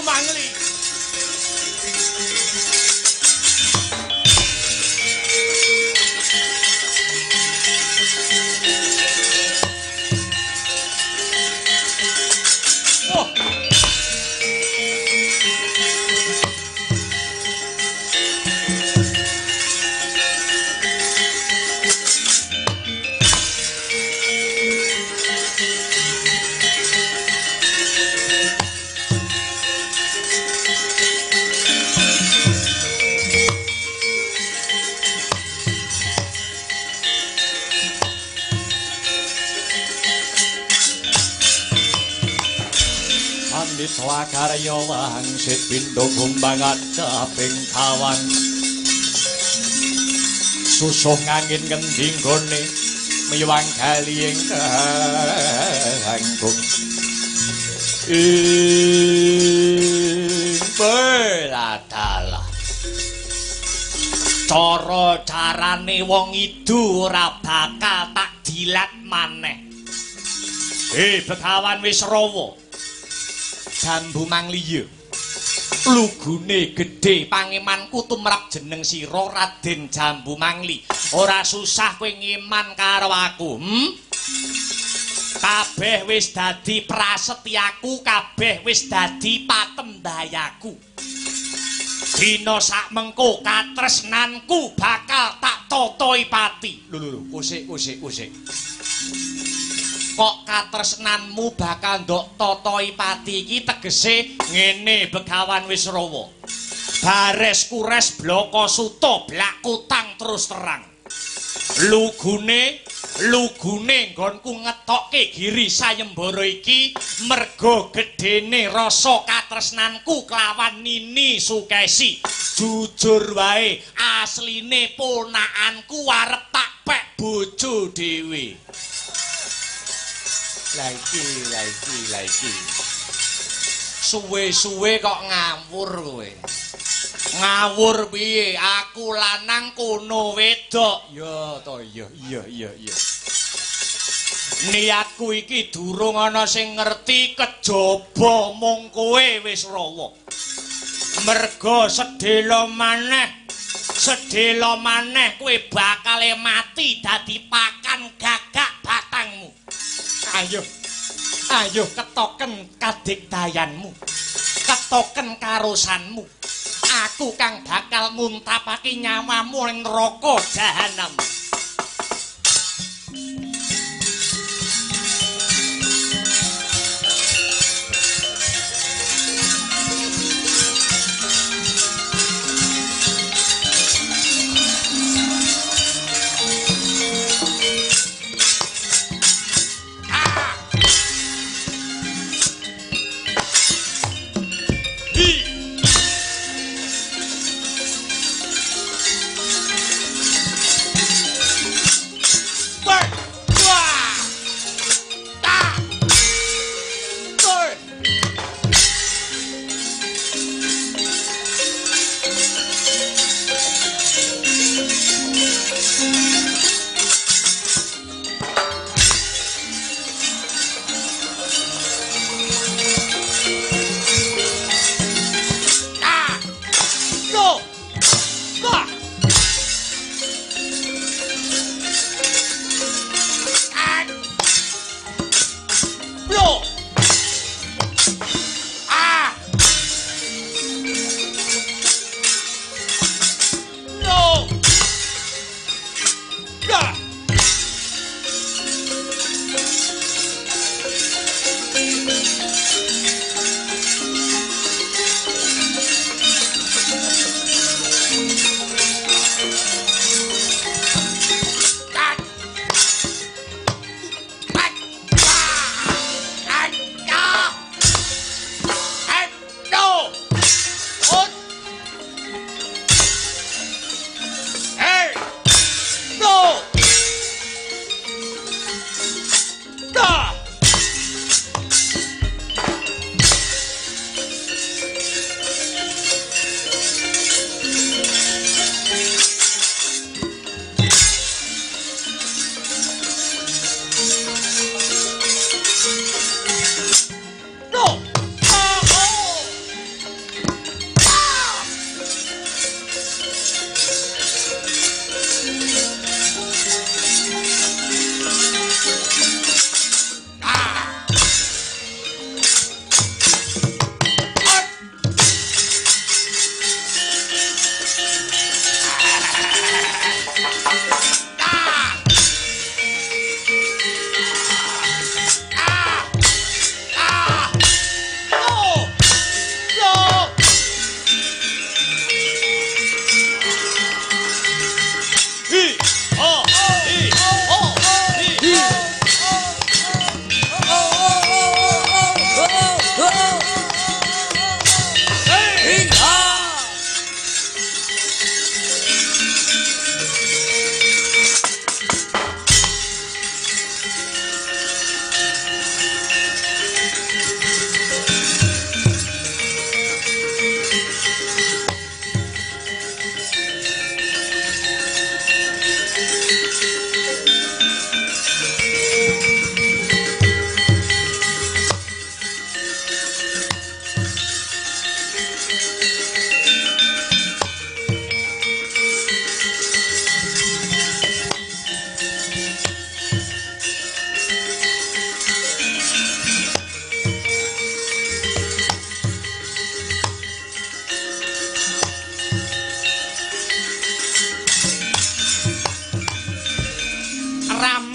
Mangli. Swakarya wangsit pindha gumbangan kaping kawan susuh ngangin ngending gone miwang gali ing kangkung beladala cara-carane wong idu ora bakal tak dilat maneh Begawan Wisrawa Jambu Mangliya lugune gedhe pangemanku tumrap jeneng sira Raden Jambu Mangli ora susah kowe ngiman karo aku kabeh wis dadi prasetyaku kabeh wis dadi patembayaku dina sak mengko katresnanku bakal tak totohi pati lho usik kok katresnanmu bakal ndok totohi pati iki tegese ngene Begawan Wisrawa bares kures bloko suta blak kutang terus terang lugune nggonku ngetokke Giri Sayembara iki merga gedene rasa katresnanku kelawan Nini Sukesi jujur wae asline ponakanku arep tak pek bojo dhewe Laiki. Suwe-suwe kok ngawur kowe. Ngawur piye? Aku lanang kono wedok. Ya to, iya. Niatku iki durung ana sing ngerti kejaba mung kowe Wisrawa. Merga sedhela maneh kowe bakal mati dadi pakan gagak batangmu. Ayo ketoken kadigdayanmu ketoken karosanmu aku kang bakal nguntapake nyawamu ning neraka jahanam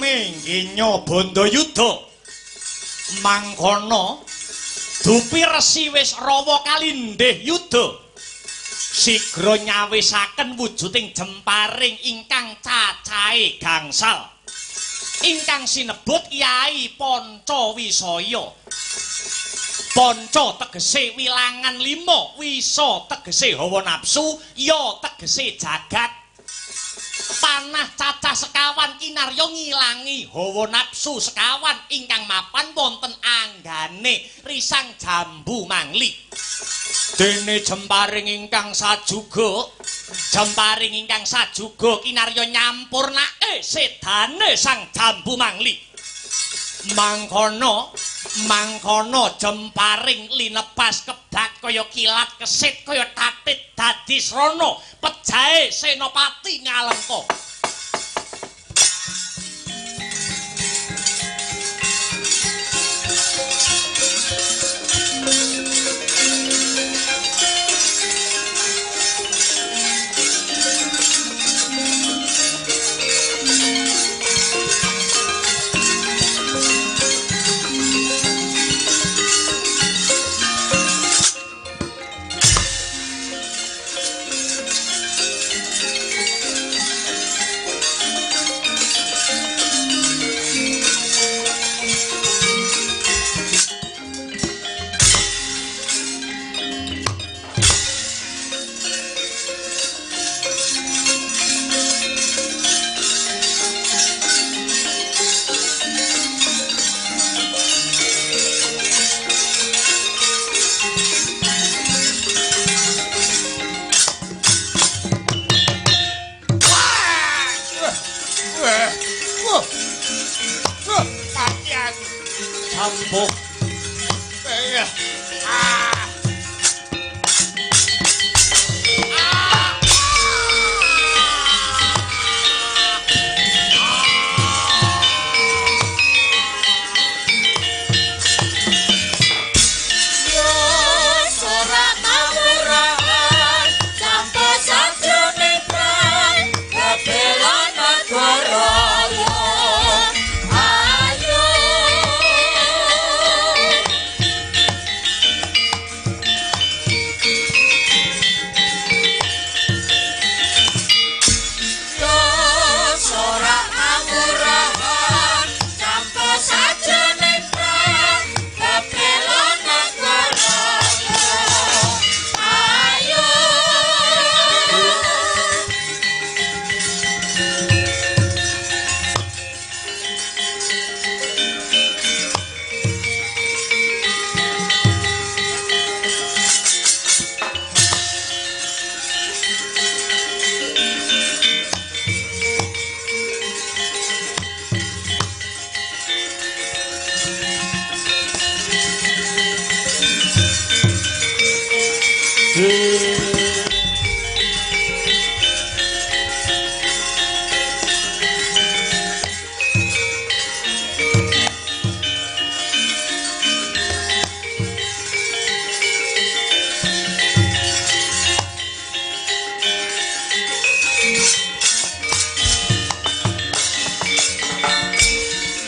rame nggih nyobondo yuda. Mangkono dupi resi wis rawa kalindih yuda. Sigra nyawisaken wujuding jemparing ingkang cacahe gangsal. Ingkang sinebut Kyai Pancawisaya. Panca tegese wilangan 5, wisa tegese hawa nafsu, ya tegese jagat. Panah cacah sekawan kinarya ngilangi hawa nafsu sekawan ingkang mapan wonten anggane risang jambu mangli. Dene jemparing ingkang sajuga kinarya nyampurnake sedane sang jambu mangli. Mangkono jemparing linepas kedak kaya kilat kesit kaya tatit dadi srana pejahe senopati Ngalengka. Sampo.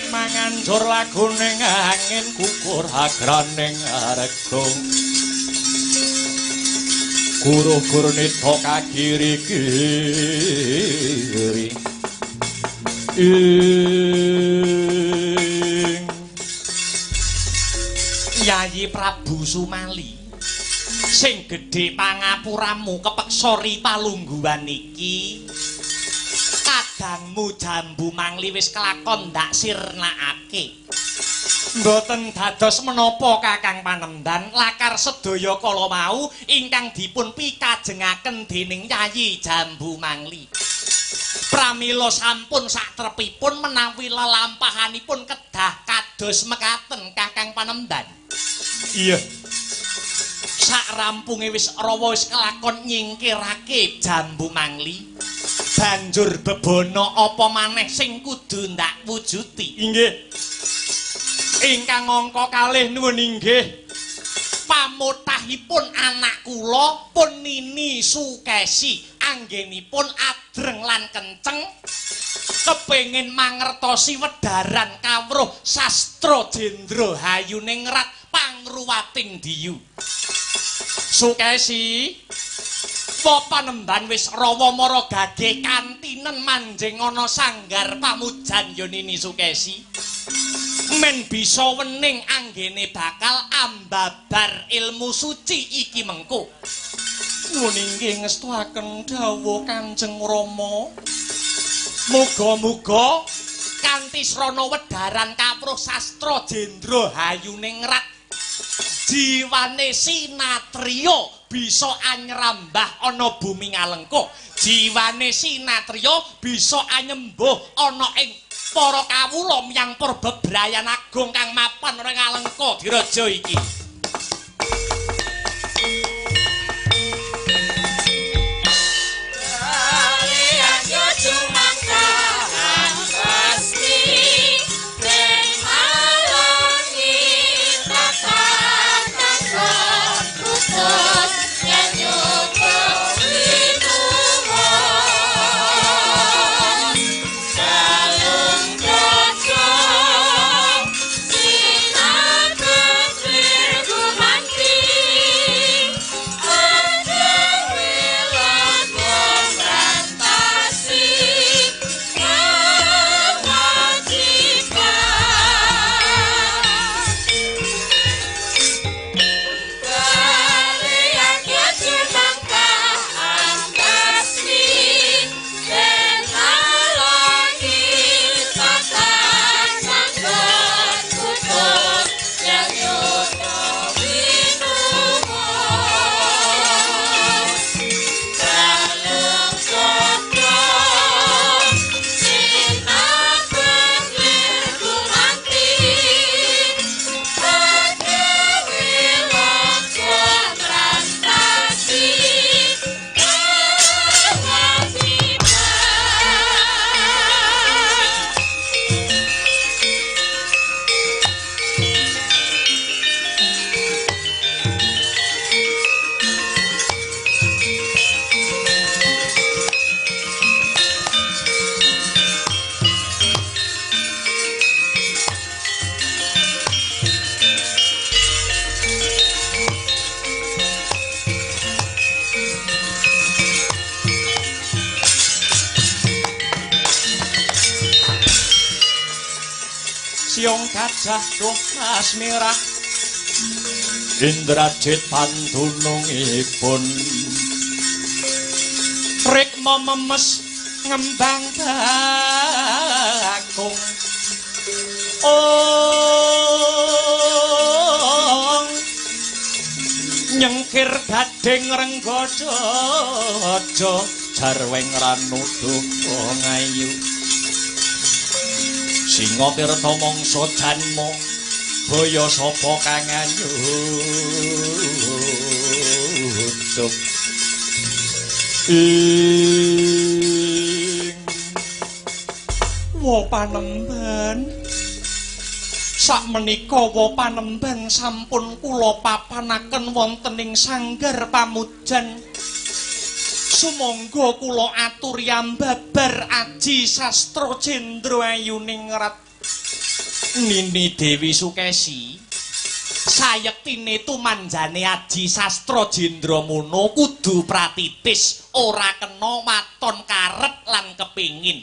Manganjur laguning angin kukur agraning rega. Guru-guru nita kagiri-giri. Yayi Prabu Sumali sing gedhe pangapuramu kepeksa ripalungguhan iki. Kadangmu jambu mangli wis kelakon ndak sirnakake. Mboten dados menapa Kakang Panembahan, lakar sedaya kala mau ingkang dipun pikajengaken dening Yayi Jambu Mangli. Pramila sampun satrepipun menawi lelampahanipun kedah kados mekaten Kakang Panembahan. Iya. Sak rampunge wis rawa wis kelakon nyingkirake Jambu Mangli. Banjur bebono apa maneh sing kudu ndak wujuti. Inggih. Ingkang angka kalih nuwun inggih. Pamutahipun anak kula pun Nini Sukesi anggenipun adreng lan kenceng kepengin mangertosi wedharan kawruh sastra Jendra Hayuningrat pangruwating diyu. Sukesi panemban wis rawa mara gage kantinen manjing ana sanggar pamujan Yonini Sukesi. Men bisa wening anggene bakal ambabar ilmu suci iki mengko. Nuwun inggih ngestuaken dawuh Kanjeng Rama. Muga-muga kanthi srana wedharan kawruh sastra Jendra Hayuningrat jiwane sinatriya bisa anyrambah ana bumi ngalengka. Jiwane sinatriya bisa anyembuh ana ing para kawula miyang Purbebrayan Agung kang mapan ing Alengka diraja iki. Siung gajah duh asmirah Indrajit pantunungipun rikma memes ngembang bakung nyengkir gading renggojo jarweng ranuduh ngayu Singa tirta mangsa janma baya sapa kang anyucuk Wa Panemban sakmenika Wa Panemban sampun kula papanaken wonten ing sanggar pamujan sumangga kula aturi ambabar aji sastra Jendra Hayuningrat Nini Dewi Sukesi sayektine tumanjane aji sastra Jendra Mono kudu pratitis ora kena waton karep lan kepingin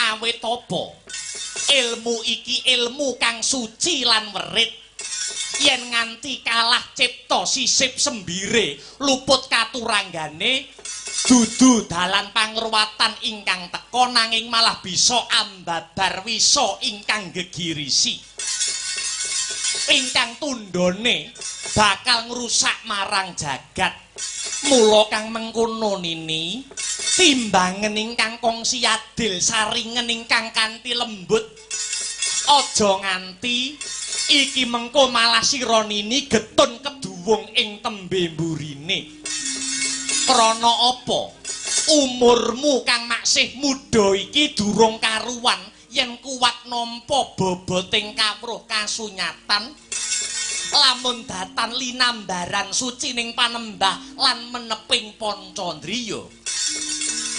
awit apa ilmu iki ilmu kang suci lan werit yen nganti kalah cipta sisip sembire luput katuranggane dudu dalan pangruwatan ingkang teka nanging malah bisa ambabar wisa ingkang gegirisi ingkang tundhone bakal ngrusak marang jagat mula kang mengkono Nini timbangen ingkang kongsi adil saringen ingkang kanthi lembut aja nganti iki mengko malah sira Nini getun keduwung ing tembe mburine krana apa umurmu kang maksih muda iki durung karuan yen kuwat nampa boboting kawruh kasunyatan lamun datan linambaran suci ning Panembah lan meneping Pancandriya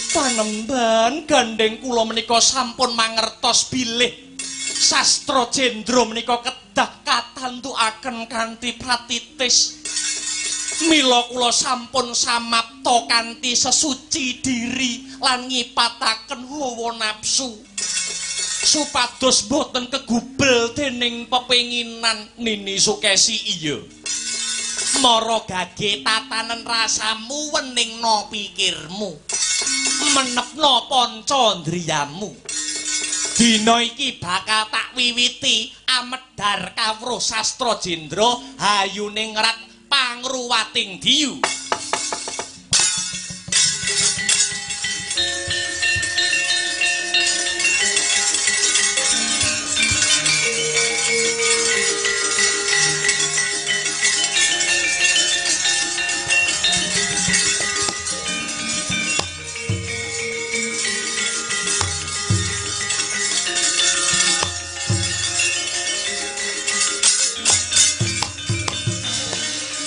Panembahan gandeng kula menika sampun mangertos bilih Sastra Jendra menika kedah katantukaken kanthi pratitis. Mila kula sampun samapta kanthi sesuci diri lan ngipataken hawa nafsu supados boten kegubel dening pepenginan. Nini Sukesi iya. Mara gage tatanen rasamu weningna pikirmu menepna panca ndriyamu. Dina iki bakal tak wiwiti amedhar kawruh Sastra Jendra Hayuning Rat Pangruwating Diyu.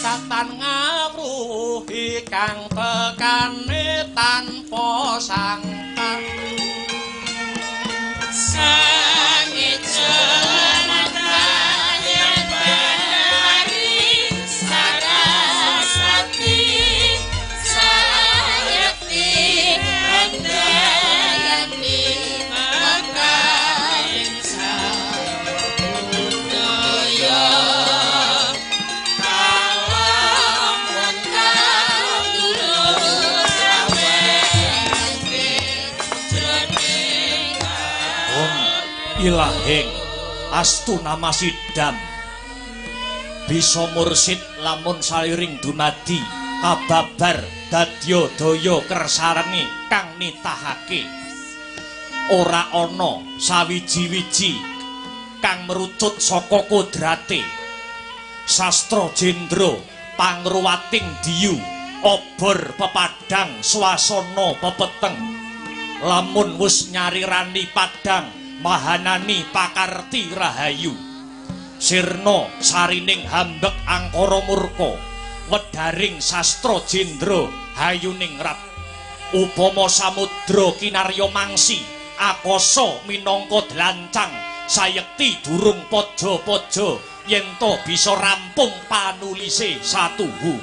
Tatan ngawruhi kang tekane tanpa sangka sangijen yen bari sarasati sayati andayani makaing sadaya. Ilahing astuna masidam bisa mursid lamun saliring dumadi kababar dadya daya kersareni kang nitahake ora ana sawiji-wiji kang merucut saka kodrate. Sastra Jendra Pangruwating Diyu obor pepadang swasana pepeteng lamun wis nyarirani padang mahanani pakarti rahayu sirna sarining hambek angkara murka wedaring Sastra Jendra Hayuning Rat upama samudra kinarya mangsi akasa minangka dlancang sayekti durung paja-paja yen to bisa rampung panulise satuhu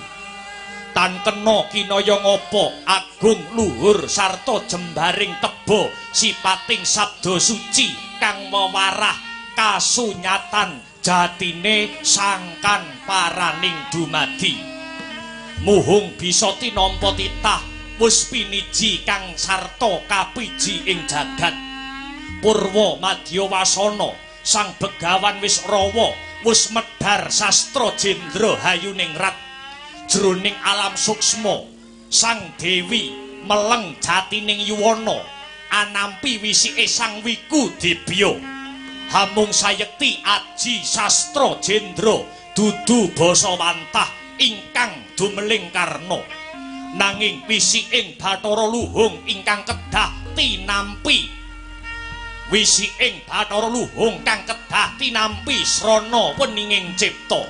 tan kena kinaya ngapa agung luhur sarta jembaring teba sipating sabda suci kang mewarah kasunyatan jatine sangkan paraning dumadi muhung bisa tinampa titah wis piniji kang sarta kapiji ing jagat. Purwa Madyawasana sang begawan Wisrawa wis medhar Sastra Jendra Hayuning Rat jroning alam suksma. Sang Dewi meleng jatining yuwana anampi wisike Sang Wiku Dibya. Hamung sayekti aji Sastra Jendra dudu basa wantah ingkang dumeling karna nanging wisiking Bathara Luhung ingkang kedah tinampi wisiking Bathara Luhung kang kedah tinampi srana weninging cipta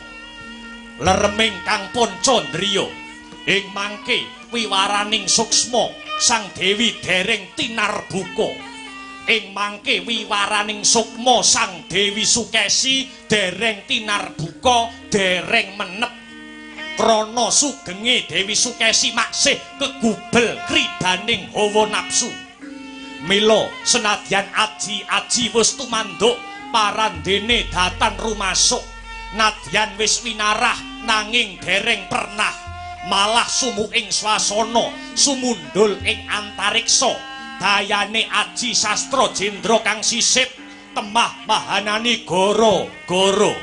lereming kang Pancandriya ing mangke wiwaraning suksma Sang Dewi dereng tinarbuka ing mangke wiwaraning sukma Sang Dewi Sukesi dereng tinarbuka dereng menep krana sugenge Dewi Sukesi maksih kegubel kridaning hawa nafsu. Mila senadyan aji-aji wis tumanduk parandene datan rumasuk nadyan wis winarah nanging dereng pernah malah sumuing swasana sumundul ing antariksa dayane aji Sastra Jendra kang sisip temah mahanani goro-goro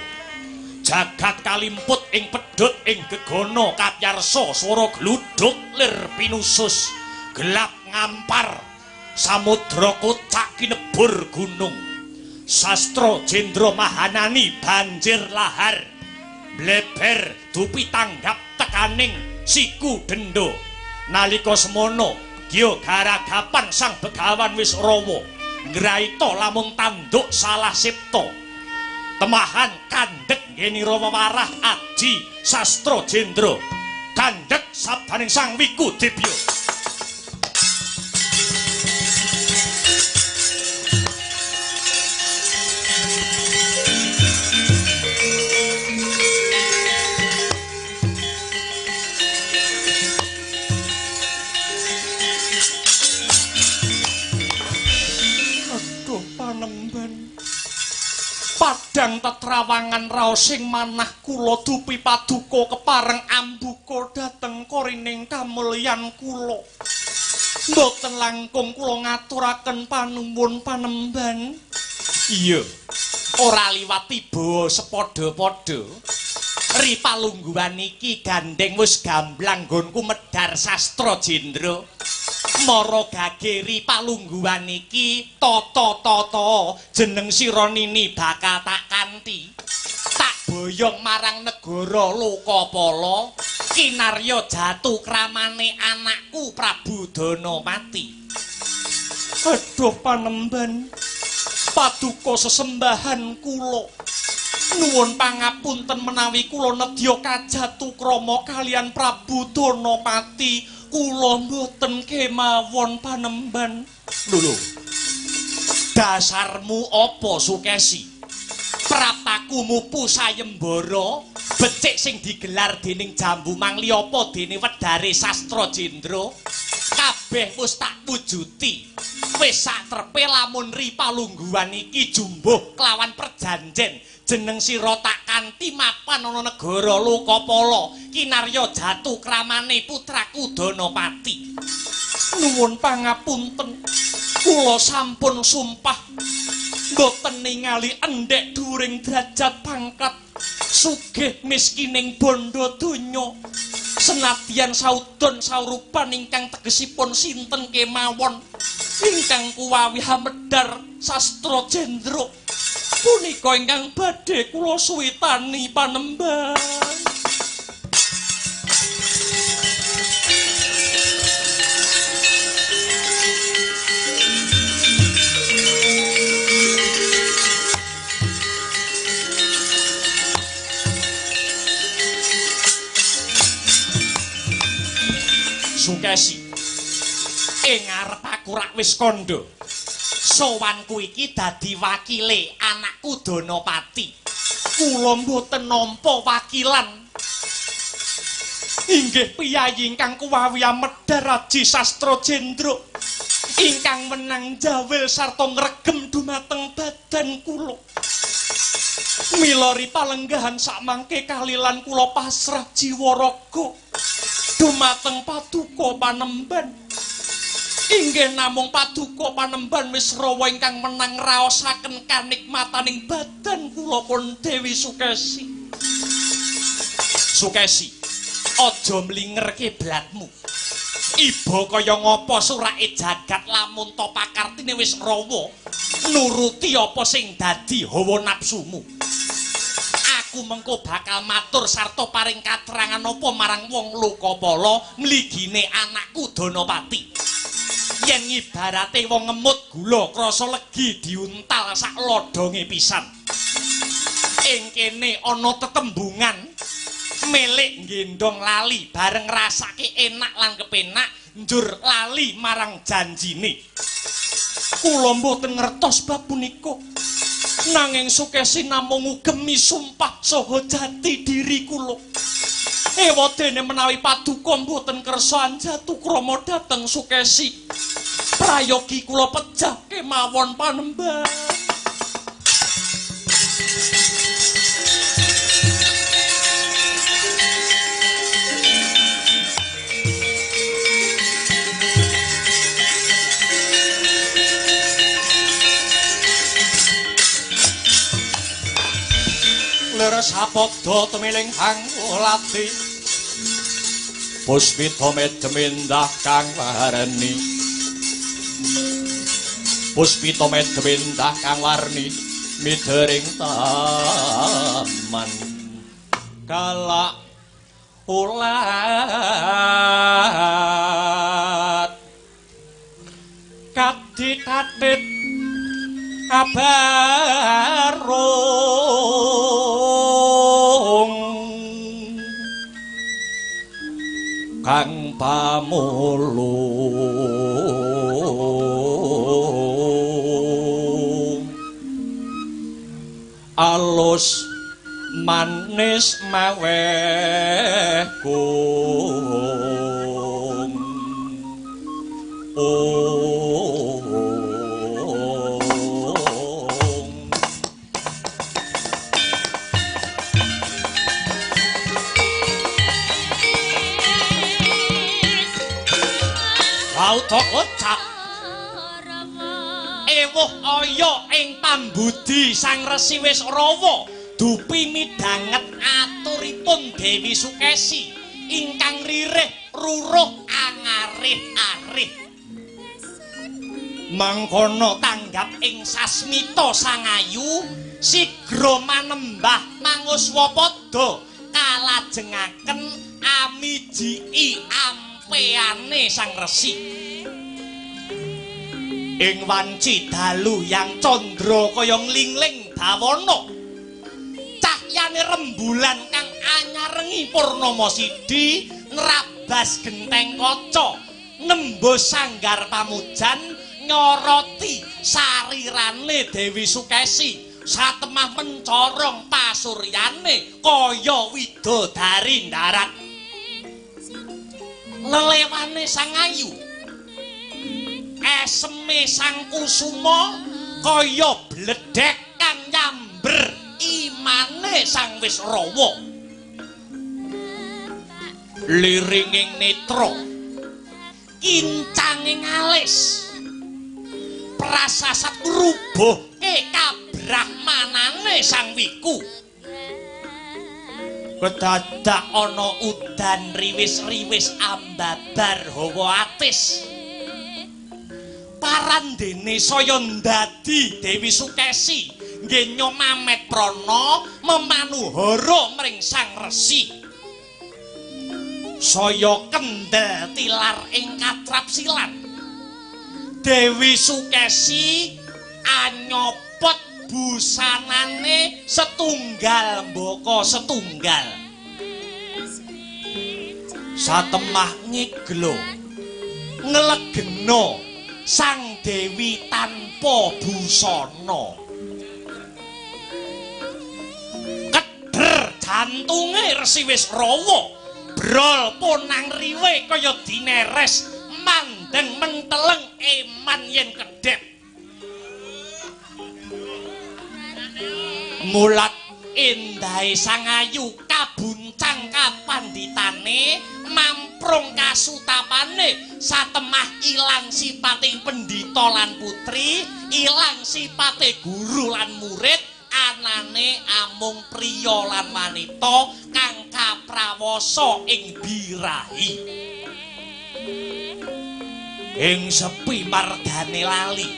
jagat kalimput ing pedhut ing gegana katyarsa swara gluduk lir pinusus gelap ngampar samudra kocak kinebur gunung. Sastra Jendra mahanani banjir lahar bleber dupi tanggap tekaning siku denda nalika semono giya garagapan sang begawan Wisrawa ngraita lamun tanduk salah sipta temahan kandhek ngenira wewarah aji Sastra Jendra kandhek sabdaning Sang Wiku Dibya. Kadang tetrawangan raos sing manah kula dupi paduka kepareng ambuka dhateng korining kamulyan kula. Mboten langkung kula ngaturaken panuwun panemban. Iya. Ora liwat tiba sepadha-padha. Ri palungguhan iki gandeng wis gamblang nggonku medhar sastra jendra. Mara gageri palungguhan iki tata-tata jeneng sira nini bakal tak kanthi. Tak boyong marang negara Lokapala kinarya jatuh kramane anakku Prabu Danapati. Aduh panemban, paduka sesembahan kula. Nuwun pangapunten menawi kula nedya kajatukrama kalian Prabu Danapati. Kula mboten kemawon panemban. Lho. Dasarmu apa Sukesi? Prataku mupu sayembara, becik sing digelar dening Jambu Mangli apa dene wedare sastra jendra. Kabeh wis tak wujuti. Wis sak trepe lamun ri palungguhan iki jumbuh kelawan perjanjen jeneng sira tak kanthi mapan ana negara Lokapala kinarya jatuh kramane putraku Danapati. Nuwun pangapunten, kula sampun sumpah mboten ningali endhek dhuwuring derajat pangkat sugih miskining bondo donya. Senadyan saudon saurupan ingkang tegesipun sinten kemawon ingkang kuwawi medhar sastra jendra punika ingkang badhe kula suwitani panemban. Sukesi ing arep aku rak wis kandha. Sowanku iki dadi wakile anakku Danapati. Kula mboten nampa wakilan. Inggih piyayi ingkang kuwawi medhar Raji Sastra Jendra ingkang menang jawil sarta ngregem dumateng badan kula. Mila ri palenggahan samangke kalilan kula pasrah jiwa raga dumateng paduka panemban. Inggih namung paduka panemban wis rawa ingkang menang raosaken kanikmataning badan kula pun Dewi Sukesi. Sukesi, aja mlinger kiblatmu. Iba kaya ngapa surake jagat lamun to pakartine wis rawa nuruti apa sing dadi hawa nafsumu. Aku mengko bakal matur sarta paring katerangan apa marang wong Lokapala mligine anakku Danapati. Yen ibarate wong ngemut gula krasa legi diuntal sak lodonge pisan. Ing kene ana tetembungan milik nggendong lali bareng rasake enak lan kepenak njur lali marang janjine. Kula mboten ngertos bab punika. Nanging Sukesi namung ngugemi sumpah saha jati diri kula. Ewadene menawi paduka mboten kersa anjatukrama dhateng Sukesi, prayogi kula pejah kemawon panemban. Leres apodo tumiling angulati Puspita medhemindah kang warni Puspita medhemindah kang warni midering taman kalak ulat kadikatit kabarung kang pamulung alus manis mawehkung rada kocak. Ewuh aya ing pambudi Sang Resi Wisrawa dupi midhanget aturipun Dewi Sukesi ingkang ririh ruruh angarih-arih. Mangkono tanggap ing sasmita Sang Ayu sigra manembah manguswapada kalajengaken amijiki ampeane Sang Resi. Ing wanci dalu yang condra kaya nglingling dawana cahyane rembulan kang anyarengi purnama sidi nrabas genteng kaca nembus sanggar pamujan nyoroti sarirane Dewi Sukesi satemah mencorong pasuryane kaya widodari ndarat. Lelewane Sang Ayu eseme Sang Kusuma kaya bledhek kang nyamber imane Sang Wisrawa. Liringing netra kincanging alis prasasat rubuhke kabrahmanane Sang Wiku. Kedadak ana udan riwis-riwis ambabar hawa atis. Parandene saya ndadi Dewi Sukesi nggih mamet prana memanuhara mring Sang Resi. Saya kendel tilar ing katrapsilan. Dewi Sukesi anyopot busanane setunggal mbaka setunggal. Satemah ngiglo nglegena Sang Dewi tanpa busana. Kedher jantunge Resi Wisrawa brol ponang riwe kaya dineres mandeng menteleng eman yen kedhep. Mulat endahe Sang Ayu kabuncang kapandhitane mamprung kasutapane satemah ilang sipating pendhita lan putri, ilang sipate guru lan murid, anane amung priya lan wanita kang kaprawasa ing birahi. Ing sepi margane lali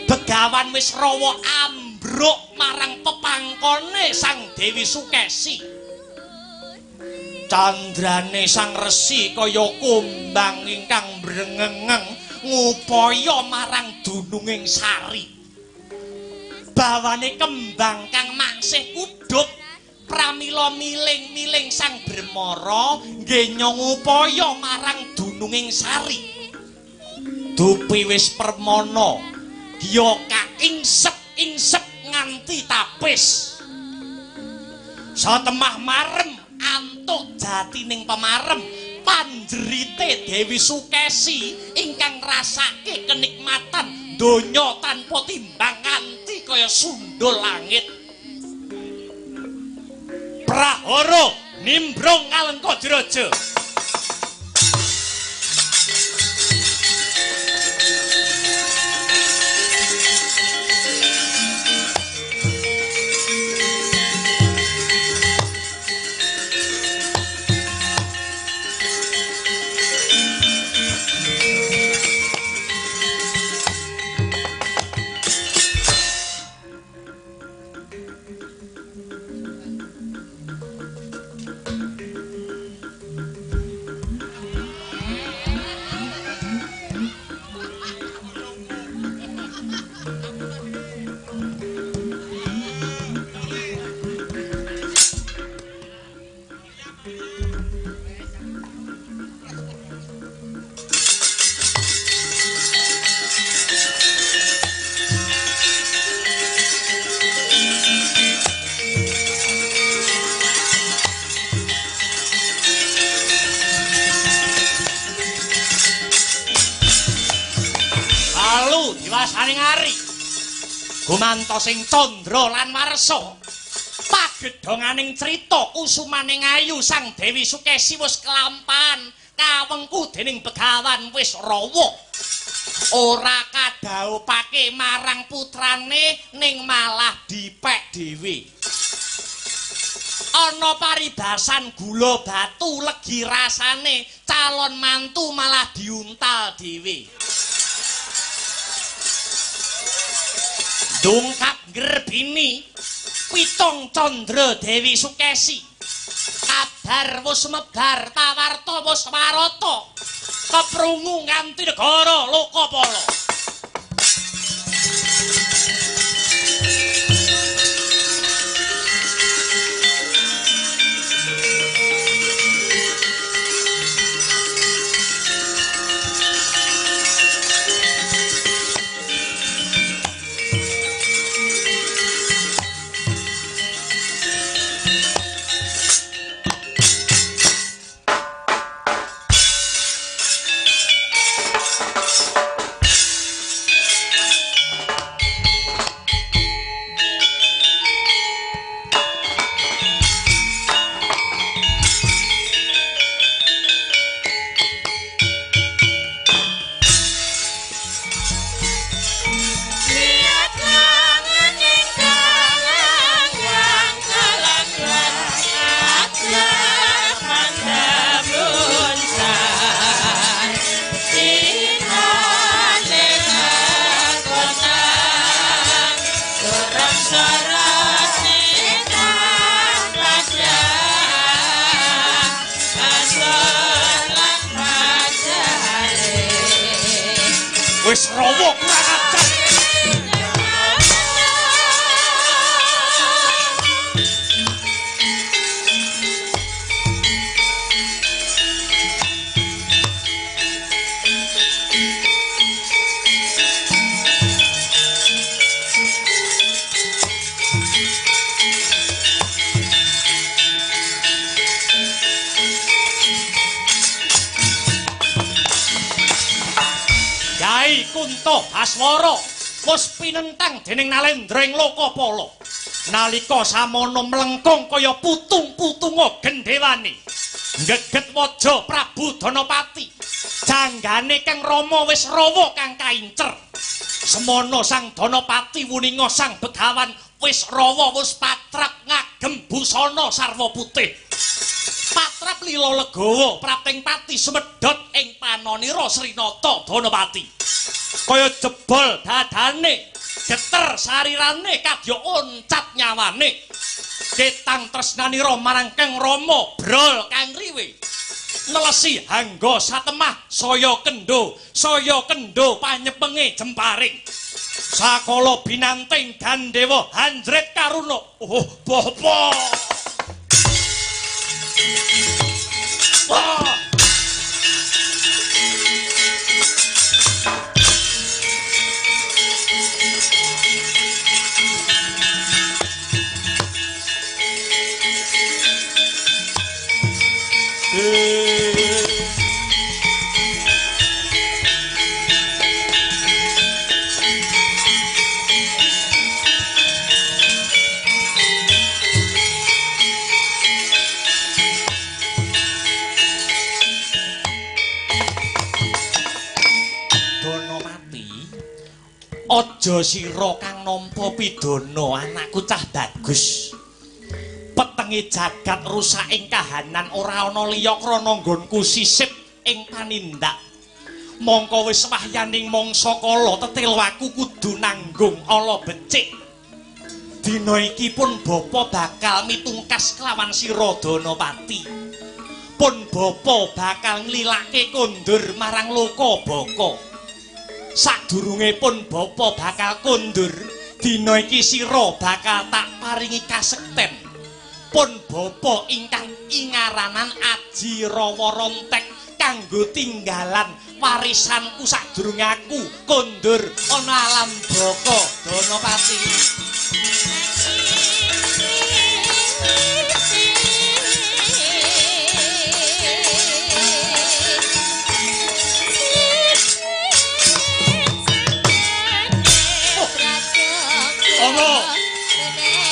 Begawan Wisrawa ambruk marang pepangkone Sang Dewi Sukesi. Candrane Sang Resi kaya kumbang ingkang brengengeng ngupaya marang dununging sari. Bawane kembang kang maksih kudhup pramila miling-miling Sang Bremara nggih ngupaya marang dununging sari. Dupi wis permana ya kaingsep-ingsep nganti tapis. Satemah marem antuk jatining pemarem panjerite Dewi Sukesi ingkang rasake kenikmatan donya tanpa timbang nganti kaya sundul langit. Prahara nimbrung Alengkajraja. Diwasaning ari gumantos ing candra lan warsa pagedhonganing crita kusumaning ayu Sang Dewi Sukesi wis kelampahan kawengku dening Begawan Wisrawa ora kadhawuhake marang putrane ning malah dipek dhewe. Ana paribasan gula batu legi rasane calon mantu malah diuntal dhewe. Dungkap Grebini Pitung Candra Dewi Sukesi kabar wis mebar pawarta wis warata keprungu nganti negara Lokapala. Wisrawa kurang ajar. Kunto Aswara wis pinentang dening Nalendra ing Lokapala. Nalika samono mlengkung kaya putung-putunga gendhewane. Geget waja Prabu Danapati. Janggane Kang Rama wis rawa kang kaincer. Semono Sang Danapati wuninga Sang Begawan wis rawa wis patrap ngagem busana sarwa putih. Patrap lila legawa prapting pati semedhot ing panonira Srinata Danapati. Kaya jebol dadane, geter sarirane kadya oncat nyawane. Ketang tresnanira marang Kang Rama brol kang riwe. Nelesi hangga satemah saya kendo panyepenge jemparing. Sakala binanting gandewa handret karuna. Oh, bapa. Wah. Aja sira kang nampa pidana anakku cah bagus. Petenge jagat rusak ing kahanan ora ana liya krana nggonku sisip ing panindak. Mongko wis wahyaning mangsa kala tetil aku kudu nanggung ala becik. Dina iki pun bapa bakal mitungkas kelawan sira Danapati. Pun bapa bakal nglilake kondur marang Lokabaka. Sadurunge pun bapa bakal kondur, dina iki sira bakal tak paringi kasekten. Pun bapa ingkang ingaranan Aji Rawa Rontek kanggo tinggalan warisanku sadurunge aku kondur ana alam baka Danapati.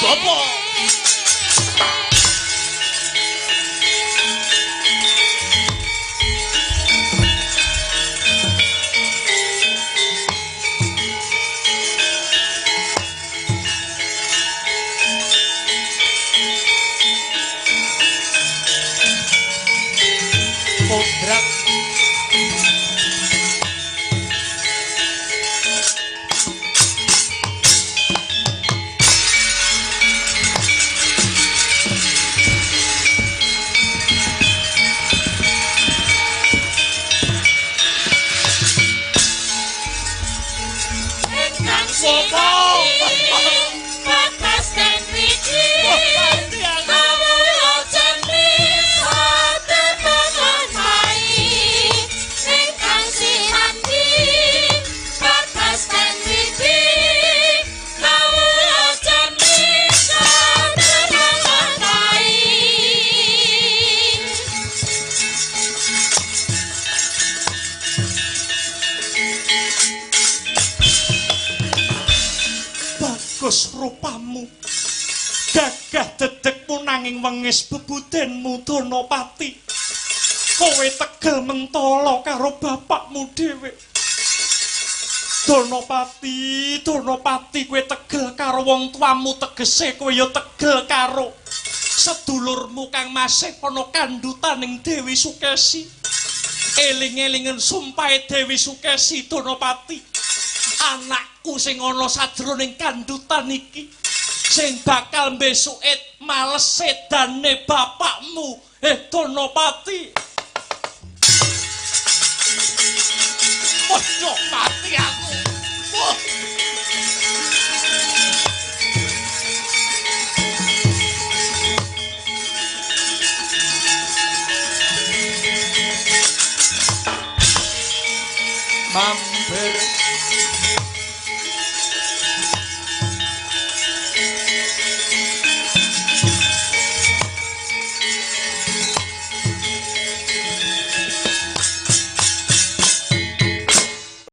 Bapa Jabrak. Bagus rupamu, gagah dedekmu nanging wengis bebudenmu Donopati. Kowe tegel mentolo karo bapakmu dhewe. Donopati, Donopati, kowe tegel karo wong tuamu, tegese kowe ya tegel karo sedulurmu kang masih ana kandhutaning Dewi Sukesi. Eling-elingen sumpahe Dewi Sukesi, Donopati. Anakku sing ana sajroning kandhutan iki sing bakal besuke males sedane bapakmu, Donopati. Ojo mati aku. Mampir